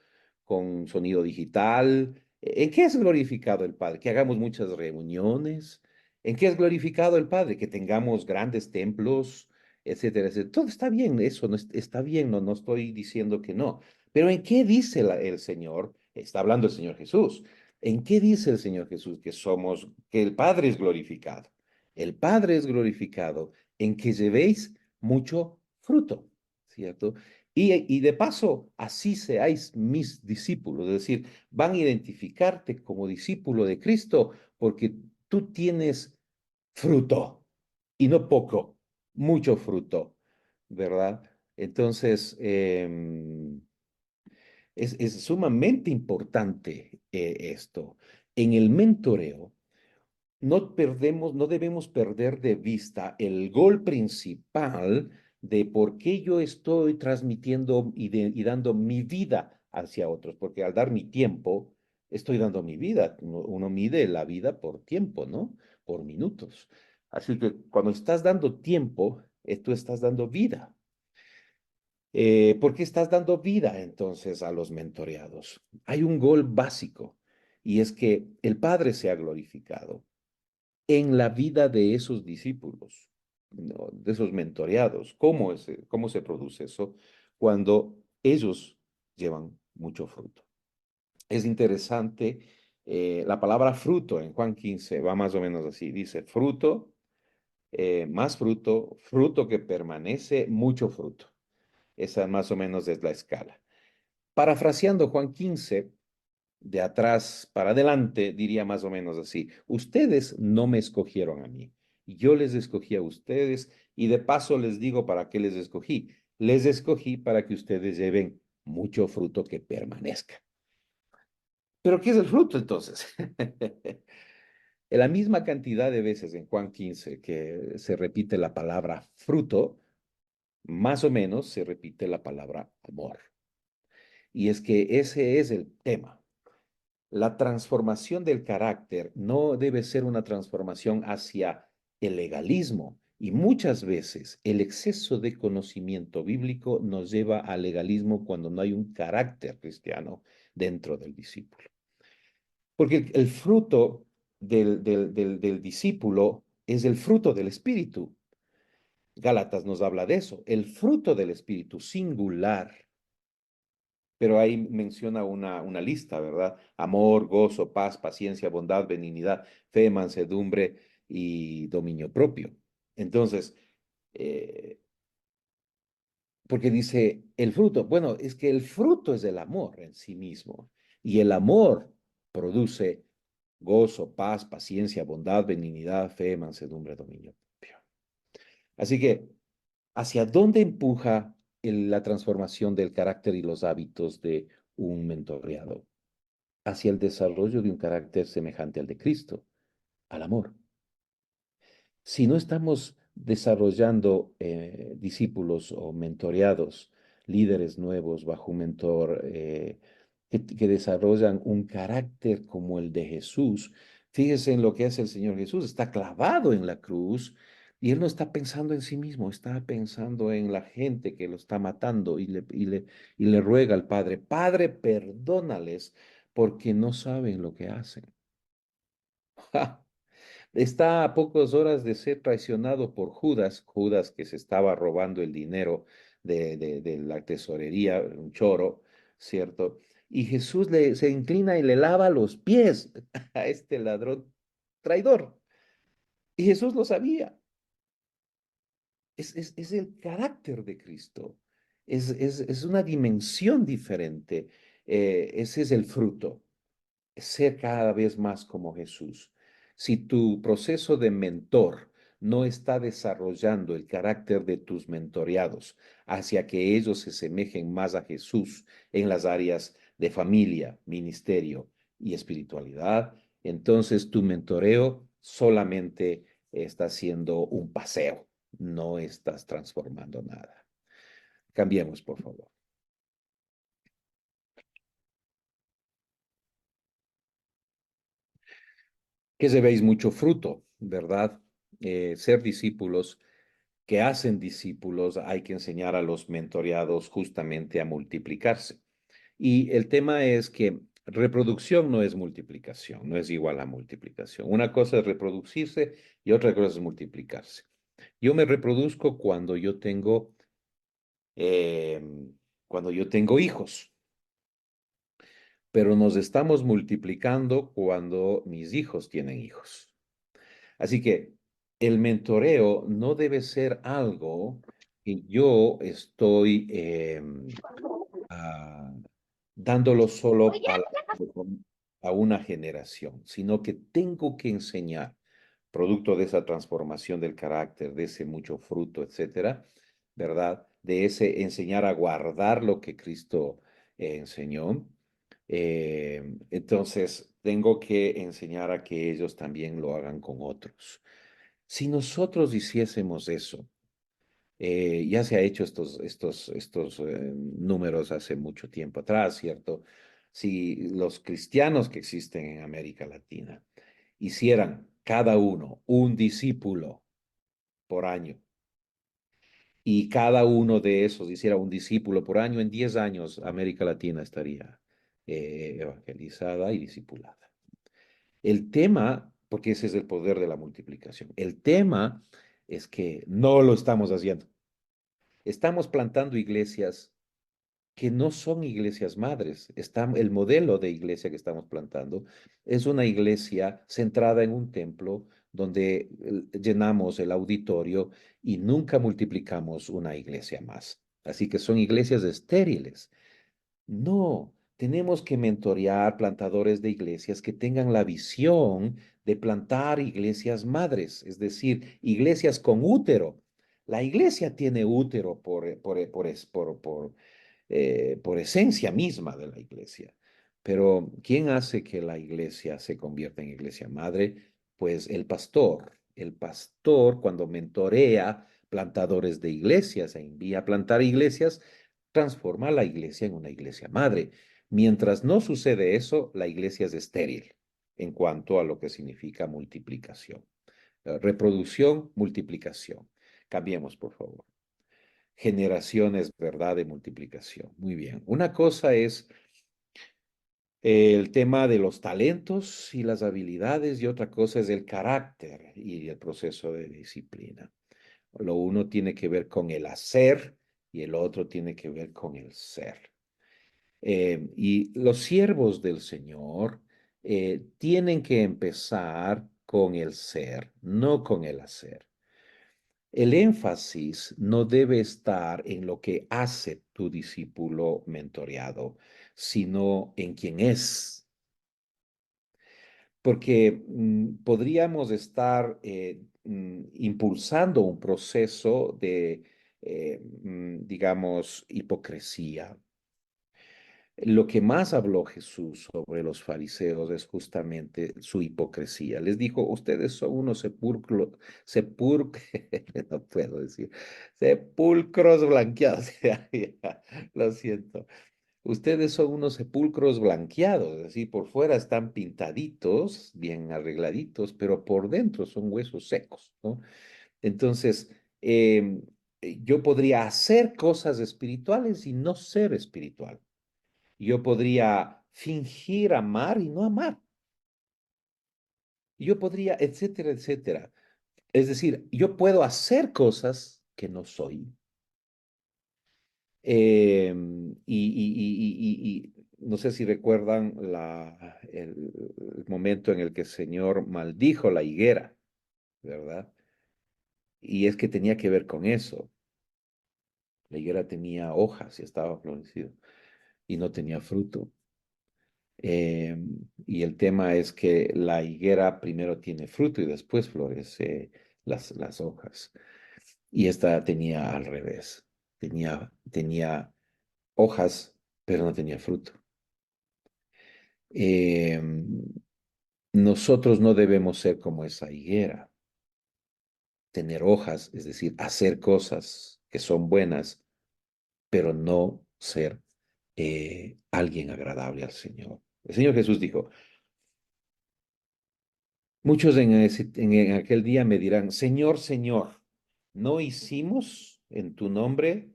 con sonido digital? ¿En qué es glorificado el Padre? Que hagamos muchas reuniones. ¿En qué es glorificado el Padre? Que tengamos grandes templos, etcétera, etcétera. Todo está bien, eso no está bien, no estoy diciendo que no. Pero ¿en qué dice el Señor? Está hablando el Señor Jesús. ¿En qué dice el Señor Jesús que el Padre es glorificado? El Padre es glorificado en que llevéis mucho fruto, ¿cierto? Y de paso, así seáis mis discípulos, es decir, van a identificarte como discípulo de Cristo porque tú tienes fruto y no poco, mucho fruto, ¿verdad? Entonces, es sumamente importante esto. En el mentoreo, no debemos perder de vista el gol principal de por qué yo estoy transmitiendo y dando mi vida hacia otros, porque al dar mi tiempo, estoy dando mi vida. Uno mide la vida por tiempo, ¿no? Por minutos. Así que cuando estás dando tiempo, tú estás dando vida. ¿Por qué estás dando vida entonces a los mentoreados? Hay un gol básico y es que el Padre sea glorificado en la vida de esos discípulos, ¿no? De esos mentoreados. ¿Cómo se produce eso? Cuando ellos llevan mucho fruto. Es interesante, la palabra fruto en Juan 15 va más o menos así. Dice fruto, más fruto, fruto que permanece, mucho fruto. Esa más o menos es la escala. Parafraseando Juan 15, de atrás para adelante, diría más o menos así, ustedes no me escogieron a mí, yo les escogí a ustedes y de paso les digo para qué les escogí. Les escogí para que ustedes lleven mucho fruto que permanezca. ¿Pero qué es el fruto entonces? En la misma cantidad de veces en Juan 15 que se repite la palabra fruto, más o menos se repite la palabra amor. Y es que ese es el tema. La transformación del carácter no debe ser una transformación hacia el legalismo, Y muchas veces el exceso de conocimiento bíblico nos lleva al legalismo cuando no hay un carácter cristiano dentro del discípulo. Porque el fruto del discípulo es el fruto del Espíritu. Gálatas nos habla de eso, el fruto del Espíritu singular. Pero ahí menciona una lista, ¿verdad? Amor, gozo, paz, paciencia, bondad, benignidad, fe, mansedumbre y dominio propio. Entonces, eh, porque dice el fruto. Bueno, es que el fruto es el amor en sí mismo. Y el amor produce gozo, paz, paciencia, bondad, benignidad, fe, mansedumbre, dominio propio. Así que, ¿hacia dónde empuja la transformación del carácter y los hábitos de un mentoreado? Hacia el desarrollo de un carácter semejante al de Cristo, al amor. Si no estamos desarrollando discípulos o mentoreados, líderes nuevos bajo un mentor que desarrollan un carácter como el de Jesús, fíjese en lo que hace el Señor Jesús, está clavado en la cruz y él no está pensando en sí mismo, está pensando en la gente que lo está matando y le ruega al Padre, Padre, perdónales porque no saben lo que hacen. Está a pocas horas de ser traicionado por Judas, Judas que se estaba robando el dinero de la tesorería, un choro, ¿cierto? Y Jesús se inclina y le lava los pies a este ladrón traidor. Y Jesús lo sabía. Es el carácter de Cristo. Es una dimensión diferente. Ese es el fruto. Ser cada vez más como Jesús. Si tu proceso de mentor no está desarrollando el carácter de tus mentoreados hacia que ellos se semejen más a Jesús en las áreas de familia, ministerio y espiritualidad, entonces tu mentoreo solamente está siendo un paseo, no estás transformando nada. Cambiemos, por favor. Que se veis mucho fruto, ¿verdad? Ser discípulos que hacen discípulos, hay que enseñar a los mentoreados justamente a multiplicarse. Y el tema es que reproducción no es multiplicación, no es igual a multiplicación. Una cosa es reproducirse y otra cosa es multiplicarse. Yo me reproduzco eh, cuando yo tengo hijos, pero nos estamos multiplicando cuando mis hijos tienen hijos. Así que el mentoreo no debe ser algo que yo estoy ah, dándolo solo a una generación, sino que tengo que enseñar, producto de esa transformación del carácter, de ese mucho fruto, etcétera, ¿verdad? De ese enseñar a guardar lo que Cristo enseñó. Entonces, tengo que enseñar a que ellos también lo hagan con otros. Si nosotros hiciésemos eso, ya se ha hecho estos números hace mucho tiempo atrás, ¿cierto? Si los cristianos que existen en América Latina hicieran cada uno un discípulo por año y cada uno de esos hiciera un discípulo por año, en 10 años América Latina estaría evangelizada y discipulada. El tema, porque ese es el poder de la multiplicación, el tema es que no lo estamos haciendo. Estamos plantando iglesias que no son iglesias madres. El modelo de iglesia que estamos plantando es una iglesia centrada en un templo donde llenamos el auditorio y nunca multiplicamos una iglesia más. Así que son iglesias estériles. No, tenemos que mentorear plantadores de iglesias que tengan la visión de plantar iglesias madres, es decir, iglesias con útero. La iglesia tiene útero por esencia misma de la iglesia. Pero ¿quién hace que la iglesia se convierta en iglesia madre? Pues el pastor. El pastor, cuando mentorea plantadores de iglesias e envía a plantar iglesias, transforma la iglesia en una iglesia madre. Mientras no sucede eso, la iglesia es estéril en cuanto a lo que significa multiplicación. reproducción, multiplicación. Cambiemos, por favor. Generaciones, ¿verdad? De multiplicación. Muy bien. Una cosa es el tema de los talentos y las habilidades y otra cosa es el carácter y el proceso de disciplina. Lo uno tiene que ver con el hacer y el otro tiene que ver con el ser. Y los siervos del Señor tienen que empezar con el ser, no con el hacer. El énfasis no debe estar en lo que hace tu discípulo mentoreado, sino en quién es. Porque podríamos estar impulsando un proceso de, digamos, hipocresía. Lo que más habló Jesús sobre los fariseos es justamente su hipocresía. Les dijo, ustedes son unos no puedo decir, sepulcros blanqueados. Lo siento. Ustedes son unos sepulcros blanqueados, así por fuera están pintaditos, bien arregladitos, pero por dentro son huesos secos, ¿no? Entonces, yo podría hacer cosas espirituales y no ser espiritual. Yo podría fingir amar y no amar. Yo podría, etcétera, etcétera. Es decir, yo puedo hacer cosas que no soy. Y no sé si recuerdan el momento en el que el Señor maldijo la higuera, ¿verdad? Y es que tenía que ver con eso. La higuera tenía hojas y estaba florecido y no tenía fruto. Y el tema es que la higuera primero tiene fruto y después florece las hojas. Y esta tenía al revés. Tenía hojas, pero no tenía fruto. Nosotros no debemos ser como esa higuera, tener hojas, es decir, hacer cosas que son buenas, pero no ser alguien agradable al Señor. El Señor Jesús dijo, muchos en aquel día me dirán, Señor, Señor, ¿no hicimos en tu nombre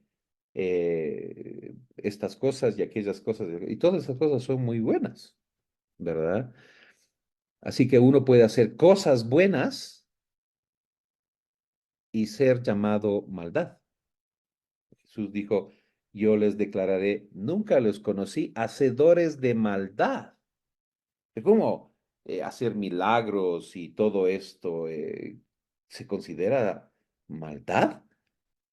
estas cosas y aquellas cosas? Y todas esas cosas son muy buenas, ¿verdad? Así que uno puede hacer cosas buenas y ser llamado maldad. Jesús dijo, yo les declararé, nunca los conocí, hacedores de maldad. ¿Cómo hacer milagros y todo esto se considera maldad?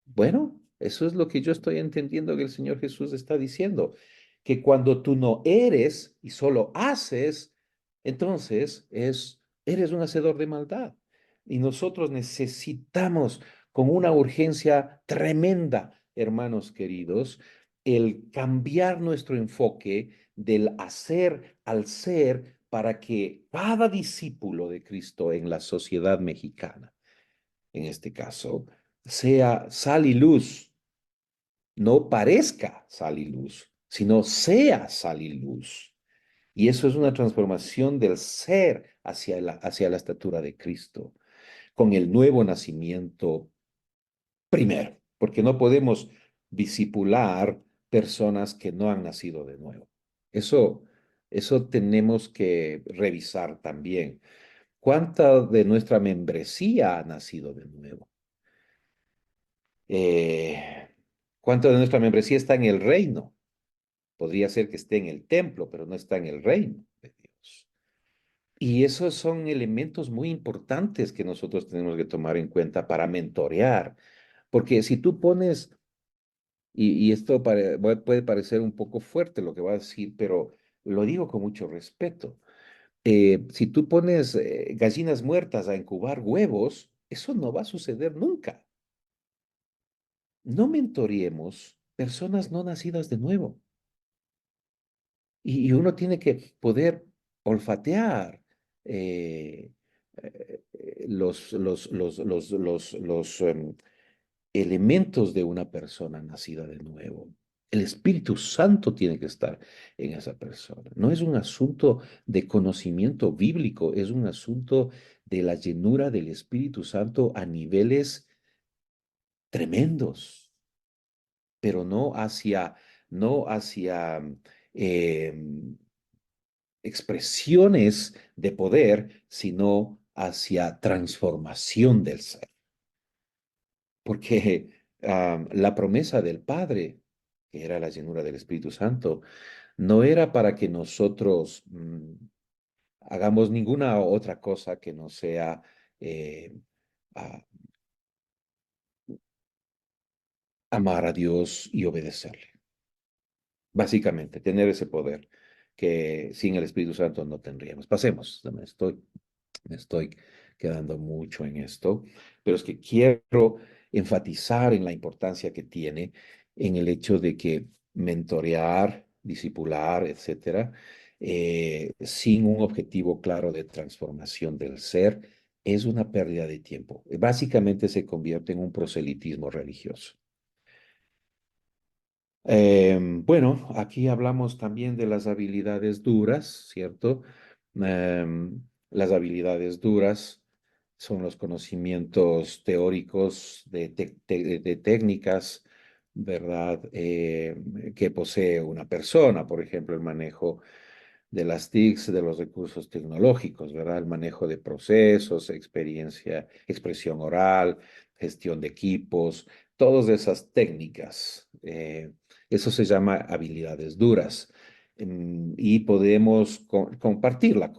Bueno, eso es lo que yo estoy entendiendo que el Señor Jesús está diciendo, que cuando tú no eres y solo haces, entonces eres un hacedor de maldad. Y nosotros necesitamos con una urgencia tremenda, hermanos queridos, el cambiar nuestro enfoque del hacer al ser para que cada discípulo de Cristo en la sociedad mexicana, en este caso, sea sal y luz, no parezca sal y luz, sino sea sal y luz. Y eso es una transformación del ser hacia la estatura de Cristo, con el nuevo nacimiento primero, porque no podemos discipular personas que no han nacido de nuevo. Eso tenemos que revisar también. ¿Cuánta de nuestra membresía ha nacido de nuevo? Eh, ¿Cuánto de nuestra membresía está en el reino? Podría ser que esté en el templo, pero no está en el reino de Dios. Y esos son elementos muy importantes que nosotros tenemos que tomar en cuenta para mentorear. Porque si tú pones, y esto puede parecer un poco fuerte lo que voy a decir, pero lo digo con mucho respeto. Si tú pones gallinas muertas a incubar huevos, eso no va a suceder nunca. No mentoreemos personas no nacidas de nuevo. Y uno tiene que poder olfatear los elementos de una persona nacida de nuevo. El Espíritu Santo tiene que estar en esa persona. No es un asunto de conocimiento bíblico, es un asunto de la llenura del Espíritu Santo a niveles tremendos, pero no hacia em, expresiones de poder, sino hacia transformación del ser. Porque la promesa del Padre, que era la llenura del Espíritu Santo, no era para que nosotros hagamos ninguna otra cosa que no sea eh, a- amar a Dios y obedecerle. Básicamente, tener ese poder que sin el Espíritu Santo no tendríamos. Pasemos, me estoy quedando mucho en esto, pero es que quiero enfatizar en la importancia que tiene en el hecho de que mentorear, discipular, etcétera, sin un objetivo claro de transformación del ser, es una pérdida de tiempo. Básicamente se convierte en un proselitismo religioso. Bueno, aquí hablamos también de las habilidades duras, ¿cierto? Las habilidades duras son los conocimientos teóricos de técnicas, ¿verdad? Que posee una persona, por ejemplo, el manejo de las TICs, de los recursos tecnológicos, ¿verdad? El manejo de procesos, expresión oral, gestión de equipos, todas esas técnicas. Eso se llama habilidades duras. Y podemos compartirla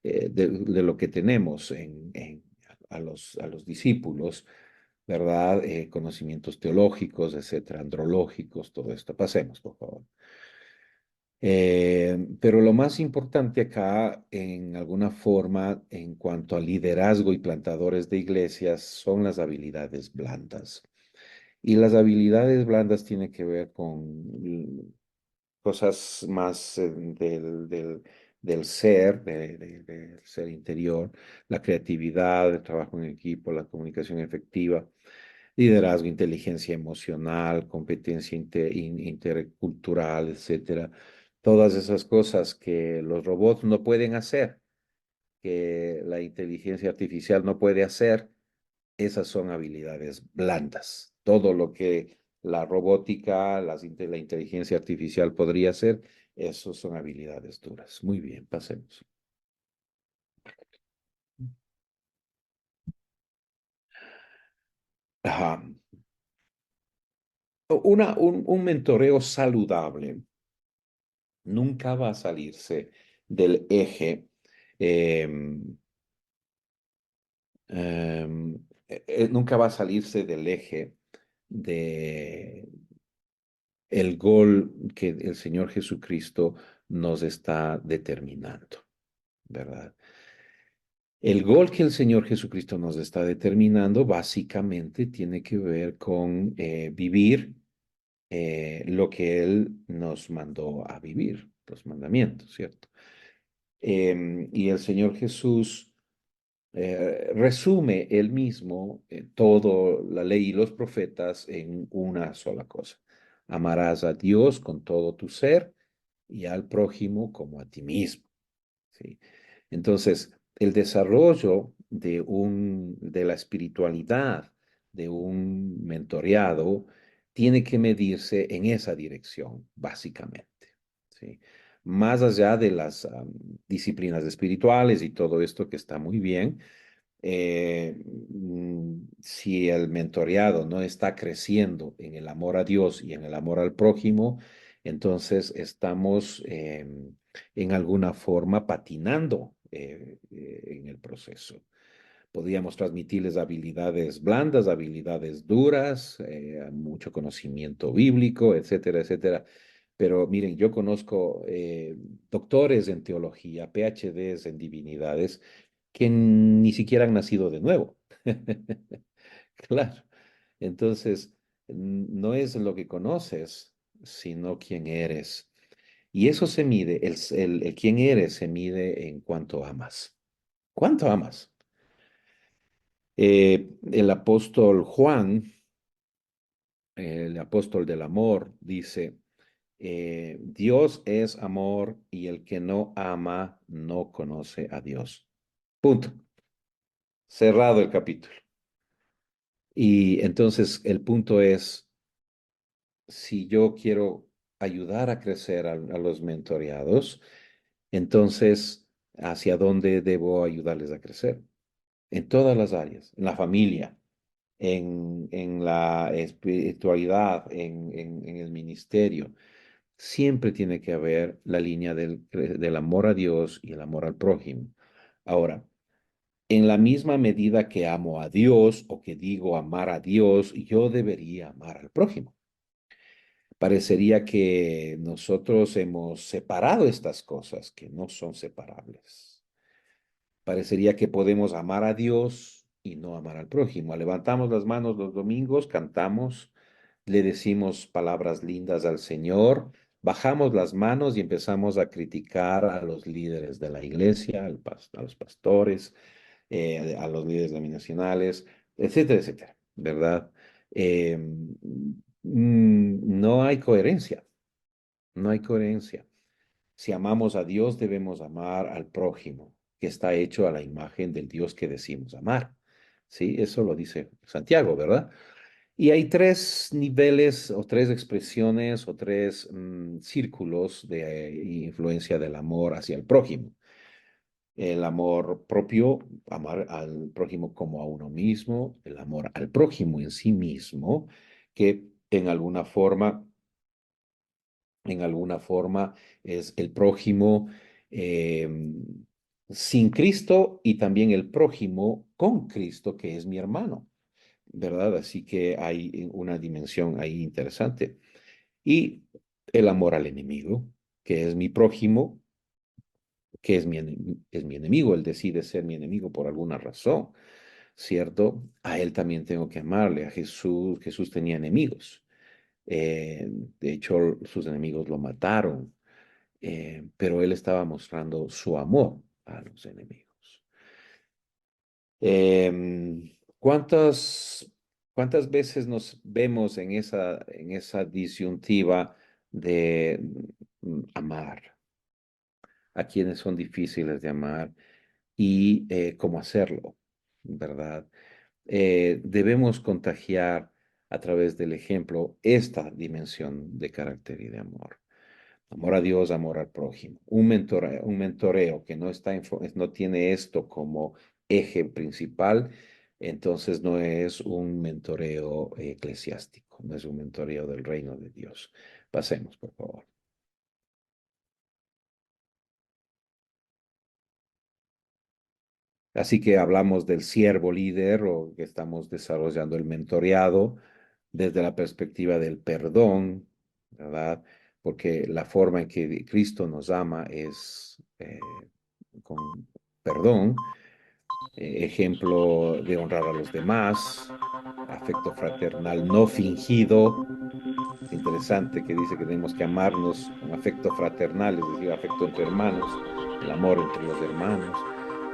de lo que tenemos a los discípulos, ¿verdad? Conocimientos teológicos, etcétera, andrológicos, todo esto. Pasemos, por favor. Pero lo más importante acá, en alguna forma, en cuanto a liderazgo y plantadores de iglesias, son las habilidades blandas. Y las habilidades blandas tienen que ver con cosas más del ser, del ser interior, la creatividad, el trabajo en equipo, la comunicación efectiva, liderazgo, inteligencia emocional, competencia intercultural, etcétera. Todas esas cosas que los robots no pueden hacer, que la inteligencia artificial no puede hacer, esas son habilidades blandas. Todo lo que la robótica, la inteligencia artificial podría hacer, esos son habilidades duras. Muy bien, pasemos. Ajá. Un mentoreo saludable nunca va a salirse del eje. em, Nunca va a salirse del eje de el gol que el Señor Jesucristo nos está determinando, ¿verdad? El gol que el Señor Jesucristo nos está determinando básicamente tiene que ver con vivir lo que Él nos mandó a vivir, los mandamientos, ¿cierto? Y el Señor Jesús resume él mismo toda la ley y los profetas en una sola cosa. Amarás a Dios con todo tu ser y al prójimo como a ti mismo. ¿Sí? Entonces, el desarrollo de la espiritualidad de un mentoreado tiene que medirse en esa dirección, básicamente. ¿Sí? Más allá de las disciplinas espirituales y todo esto que está muy bien, si el mentoreado no está creciendo en el amor a Dios y en el amor al prójimo, entonces estamos en alguna forma patinando en el proceso. Podríamos transmitirles habilidades blandas, habilidades duras, mucho conocimiento bíblico, etcétera, etcétera. Pero miren, yo conozco doctores en teología, PhDs en divinidades, que ni siquiera han nacido de nuevo. Claro. Entonces, no es lo que conoces, sino quién eres. Y eso se mide, el quién eres se mide en cuánto amas. ¿Cuánto amas? El apóstol Juan, el apóstol del amor, dice, Dios es amor y el que no ama no conoce a Dios. Punto. Cerrado el capítulo. Y entonces el punto es, si yo quiero ayudar a crecer a los mentoreados, entonces, ¿hacia dónde debo ayudarles a crecer? En todas las áreas, en la familia, en la espiritualidad, en el ministerio. Siempre tiene que haber la línea del amor a Dios y el amor al prójimo. Ahora, en la misma medida que amo a Dios o que digo amar a Dios, yo debería amar al prójimo. Parecería que nosotros hemos separado estas cosas que no son separables. Parecería que podemos amar a Dios y no amar al prójimo. Levantamos las manos los domingos, cantamos, le decimos palabras lindas al Señor, bajamos las manos y empezamos a criticar a los líderes de la iglesia, a los pastores, a los líderes denominacionales, etcétera, etcétera, ¿verdad? Eh, no hay coherencia, no hay coherencia. Si amamos a Dios, debemos amar al prójimo, que está hecho a la imagen del Dios que decimos amar. Sí, eso lo dice Santiago, ¿verdad? Y hay tres niveles o tres expresiones o tres círculos de influencia del amor hacia el prójimo. El amor propio, amar al prójimo como a uno mismo, el amor al prójimo en sí mismo, que en alguna forma es el prójimo sin Cristo y también el prójimo con Cristo, que es mi hermano, ¿verdad? Así que hay una dimensión ahí interesante. Y el amor al enemigo, que es mi prójimo, que es mi enemigo, él decide ser mi enemigo por alguna razón, ¿cierto? A él también tengo que amarle, a Jesús. Jesús tenía enemigos. De hecho, sus enemigos lo mataron, pero él estaba mostrando su amor a los enemigos. ¿Cuántas veces nos vemos en esa disyuntiva de amar a quienes son difíciles de amar y cómo hacerlo, ¿verdad? Debemos contagiar a través del ejemplo esta dimensión de carácter y de amor. Amor a Dios, amor al prójimo. Un mentoreo que no tiene esto como eje principal, entonces no es un mentoreo eclesiástico, no es un mentoreo del reino de Dios. Pasemos, por favor. Así que hablamos del siervo líder o que estamos desarrollando el mentoreado desde la perspectiva del perdón, ¿verdad? Porque la forma en que Cristo nos ama es con perdón, ejemplo de honrar a los demás, afecto fraternal no fingido. Es interesante que dice que tenemos que amarnos con afecto fraternal, es decir, afecto entre hermanos, el amor entre los hermanos,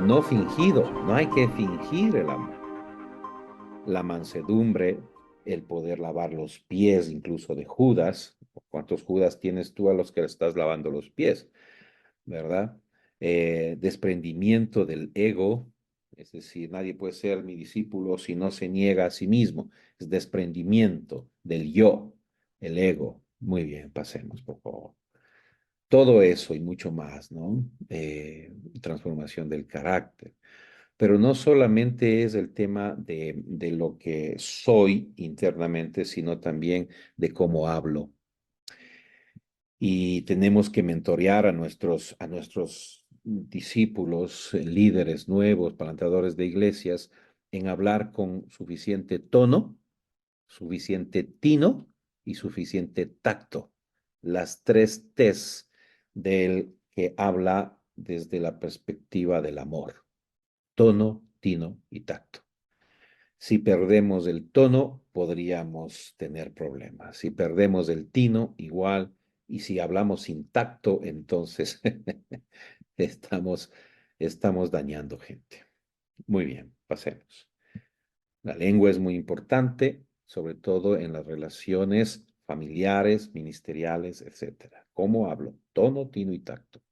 no fingido, no hay que fingir el amor. La mansedumbre, el poder lavar los pies incluso de Judas. ¿Cuántos Judas tienes tú a los que le estás lavando los pies? ¿Verdad? Desprendimiento del ego, es decir, nadie puede ser mi discípulo si no se niega a sí mismo. Es desprendimiento del yo, el ego. Muy bien, pasemos, por favor. Todo eso y mucho más, ¿no? Transformación del carácter. Pero no solamente es el tema de lo que soy internamente, sino también de cómo hablo. Y tenemos que mentorear a nuestros discípulos, líderes nuevos, plantadores de iglesias, en hablar con suficiente tono, suficiente tino y suficiente tacto. Las tres T's del que habla desde la perspectiva del amor. Tono, tino y tacto. Si perdemos el tono, podríamos tener problemas. Si perdemos el tino, igual. Y si hablamos sin tacto, entonces estamos dañando gente. Muy bien, pasemos. La lengua es muy importante, sobre todo en las relaciones familiares, ministeriales, etcétera. ¿Cómo hablo? Tono, tino y tacto.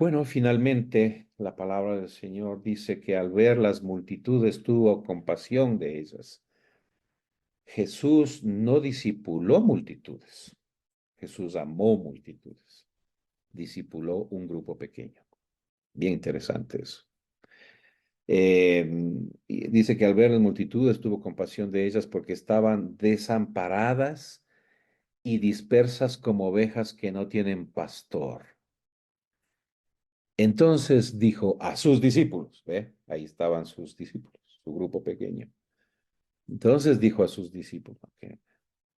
Bueno, finalmente la palabra del Señor dice que al ver las multitudes tuvo compasión de ellas. Jesús no discipuló multitudes. Jesús amó multitudes. Discipuló un grupo pequeño. Bien interesante eso. Y dice que al ver las multitudes tuvo compasión de ellas porque estaban desamparadas y dispersas como ovejas que no tienen pastor. Entonces dijo a sus discípulos, ¿ve? Ahí estaban sus discípulos, su grupo pequeño. Entonces dijo a sus discípulos, que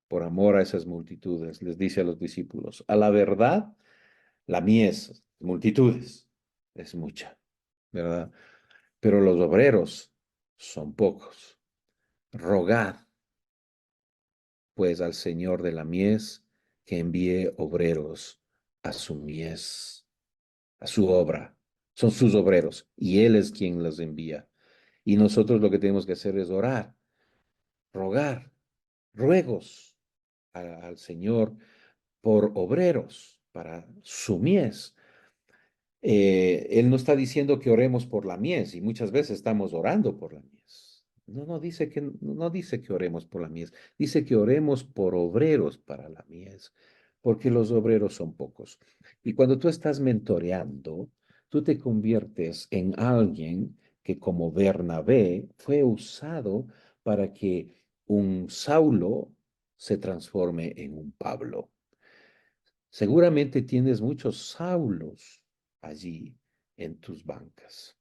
por amor a esas multitudes, les dice a los discípulos, a la verdad, la mies, multitudes, es mucha, ¿verdad? Pero los obreros son pocos. Rogad, pues, al Señor de la mies que envíe obreros a su mies, a su obra. Son sus obreros y Él es quien los envía. Y nosotros lo que tenemos que hacer es orar, rogar, ruegos al Señor por obreros para su mies. Él no está diciendo que oremos por la mies y muchas veces estamos orando por la mies. No dice no dice que oremos por la mies, dice que oremos por obreros para la mies, porque los obreros son pocos. Y cuando tú estás mentoreando, tú te conviertes en alguien que como Bernabé fue usado para que un Saulo se transforme en un Pablo. Seguramente tienes muchos Saulos allí en tus bancas.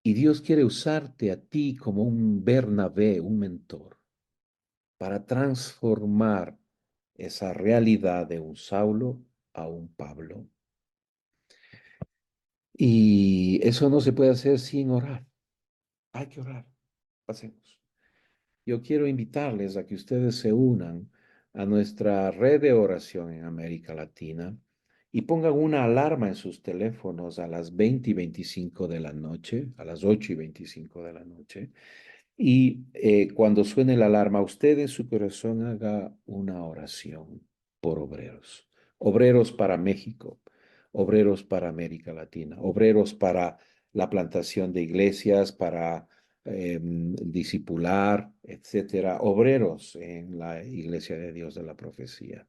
Y Dios quiere usarte a ti como un Bernabé, un mentor, para transformar esa realidad de un Saulo a un Pablo. Y eso no se puede hacer sin orar. Hay que orar. Pasemos. Yo quiero invitarles a que ustedes se unan a nuestra red de oración en América Latina y pongan una alarma en sus teléfonos a las 20:25 de la noche, a las 8:25 de la noche. Y cuando suene la alarma, usted en su corazón haga una oración por obreros. Obreros para México, obreros para América Latina, obreros para la plantación de iglesias, para discipular, etcétera, obreros en la Iglesia de Dios de la Profecía.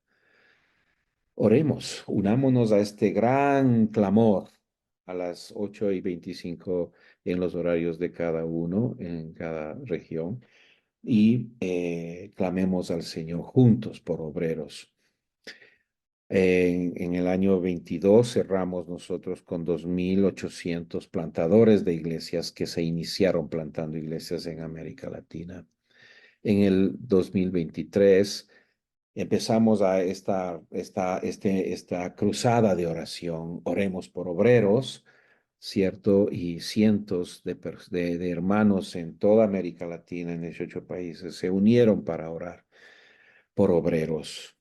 Oremos, unámonos a este gran clamor a las 8:25 en los horarios de cada uno, en cada región, y clamemos al Señor juntos por obreros. En el año 22 cerramos nosotros con 2.800 plantadores de iglesias que se iniciaron plantando iglesias en América Latina. En el 2023 empezamos a esta cruzada de oración. Oremos por obreros, ¿cierto? Y cientos de hermanos en toda América Latina, en 18 países, se unieron para orar por obreros.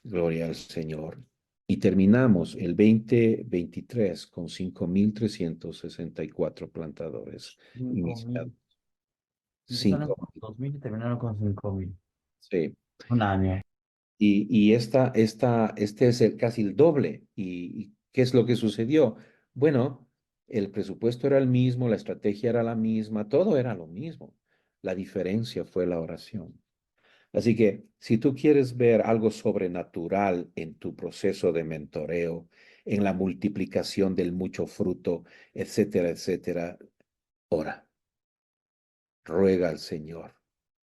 Gloria al Señor. Y terminamos el 2023 con 5.364 plantadores 5.000. iniciados. Empezaron 5. con 2.000 y terminaron con 5.000. Sí. Un año. Y este es casi el doble. ¿Y qué es lo que sucedió? Bueno, el presupuesto era el mismo, la estrategia era la misma, todo era lo mismo. La diferencia fue la oración. Así que si tú quieres ver algo sobrenatural en tu proceso de mentoreo, en la multiplicación del mucho fruto, etcétera, etcétera, ora, ruega al Señor,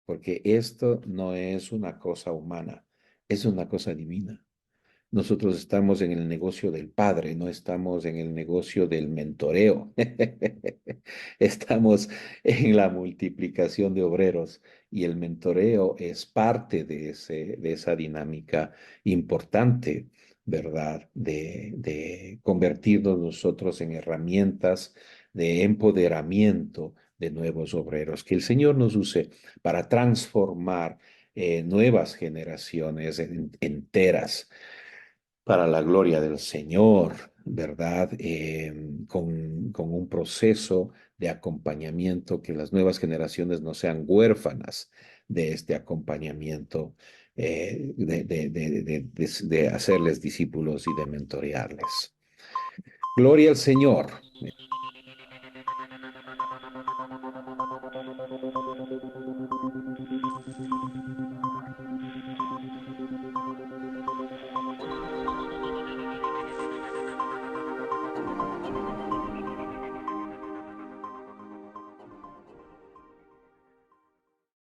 porque esto no es una cosa humana, es una cosa divina. Nosotros estamos en el negocio del Padre, no estamos en el negocio del mentoreo. Estamos en la multiplicación de obreros y el mentoreo es parte de esa dinámica importante, ¿verdad? De convertirnos nosotros en herramientas de empoderamiento de nuevos obreros. Que el Señor nos use para transformar nuevas generaciones enteras para la gloria del Señor, ¿verdad? Con un proceso de acompañamiento, que las nuevas generaciones no sean huérfanas de este acompañamiento, de hacerles discípulos y de mentorearles. Gloria al Señor.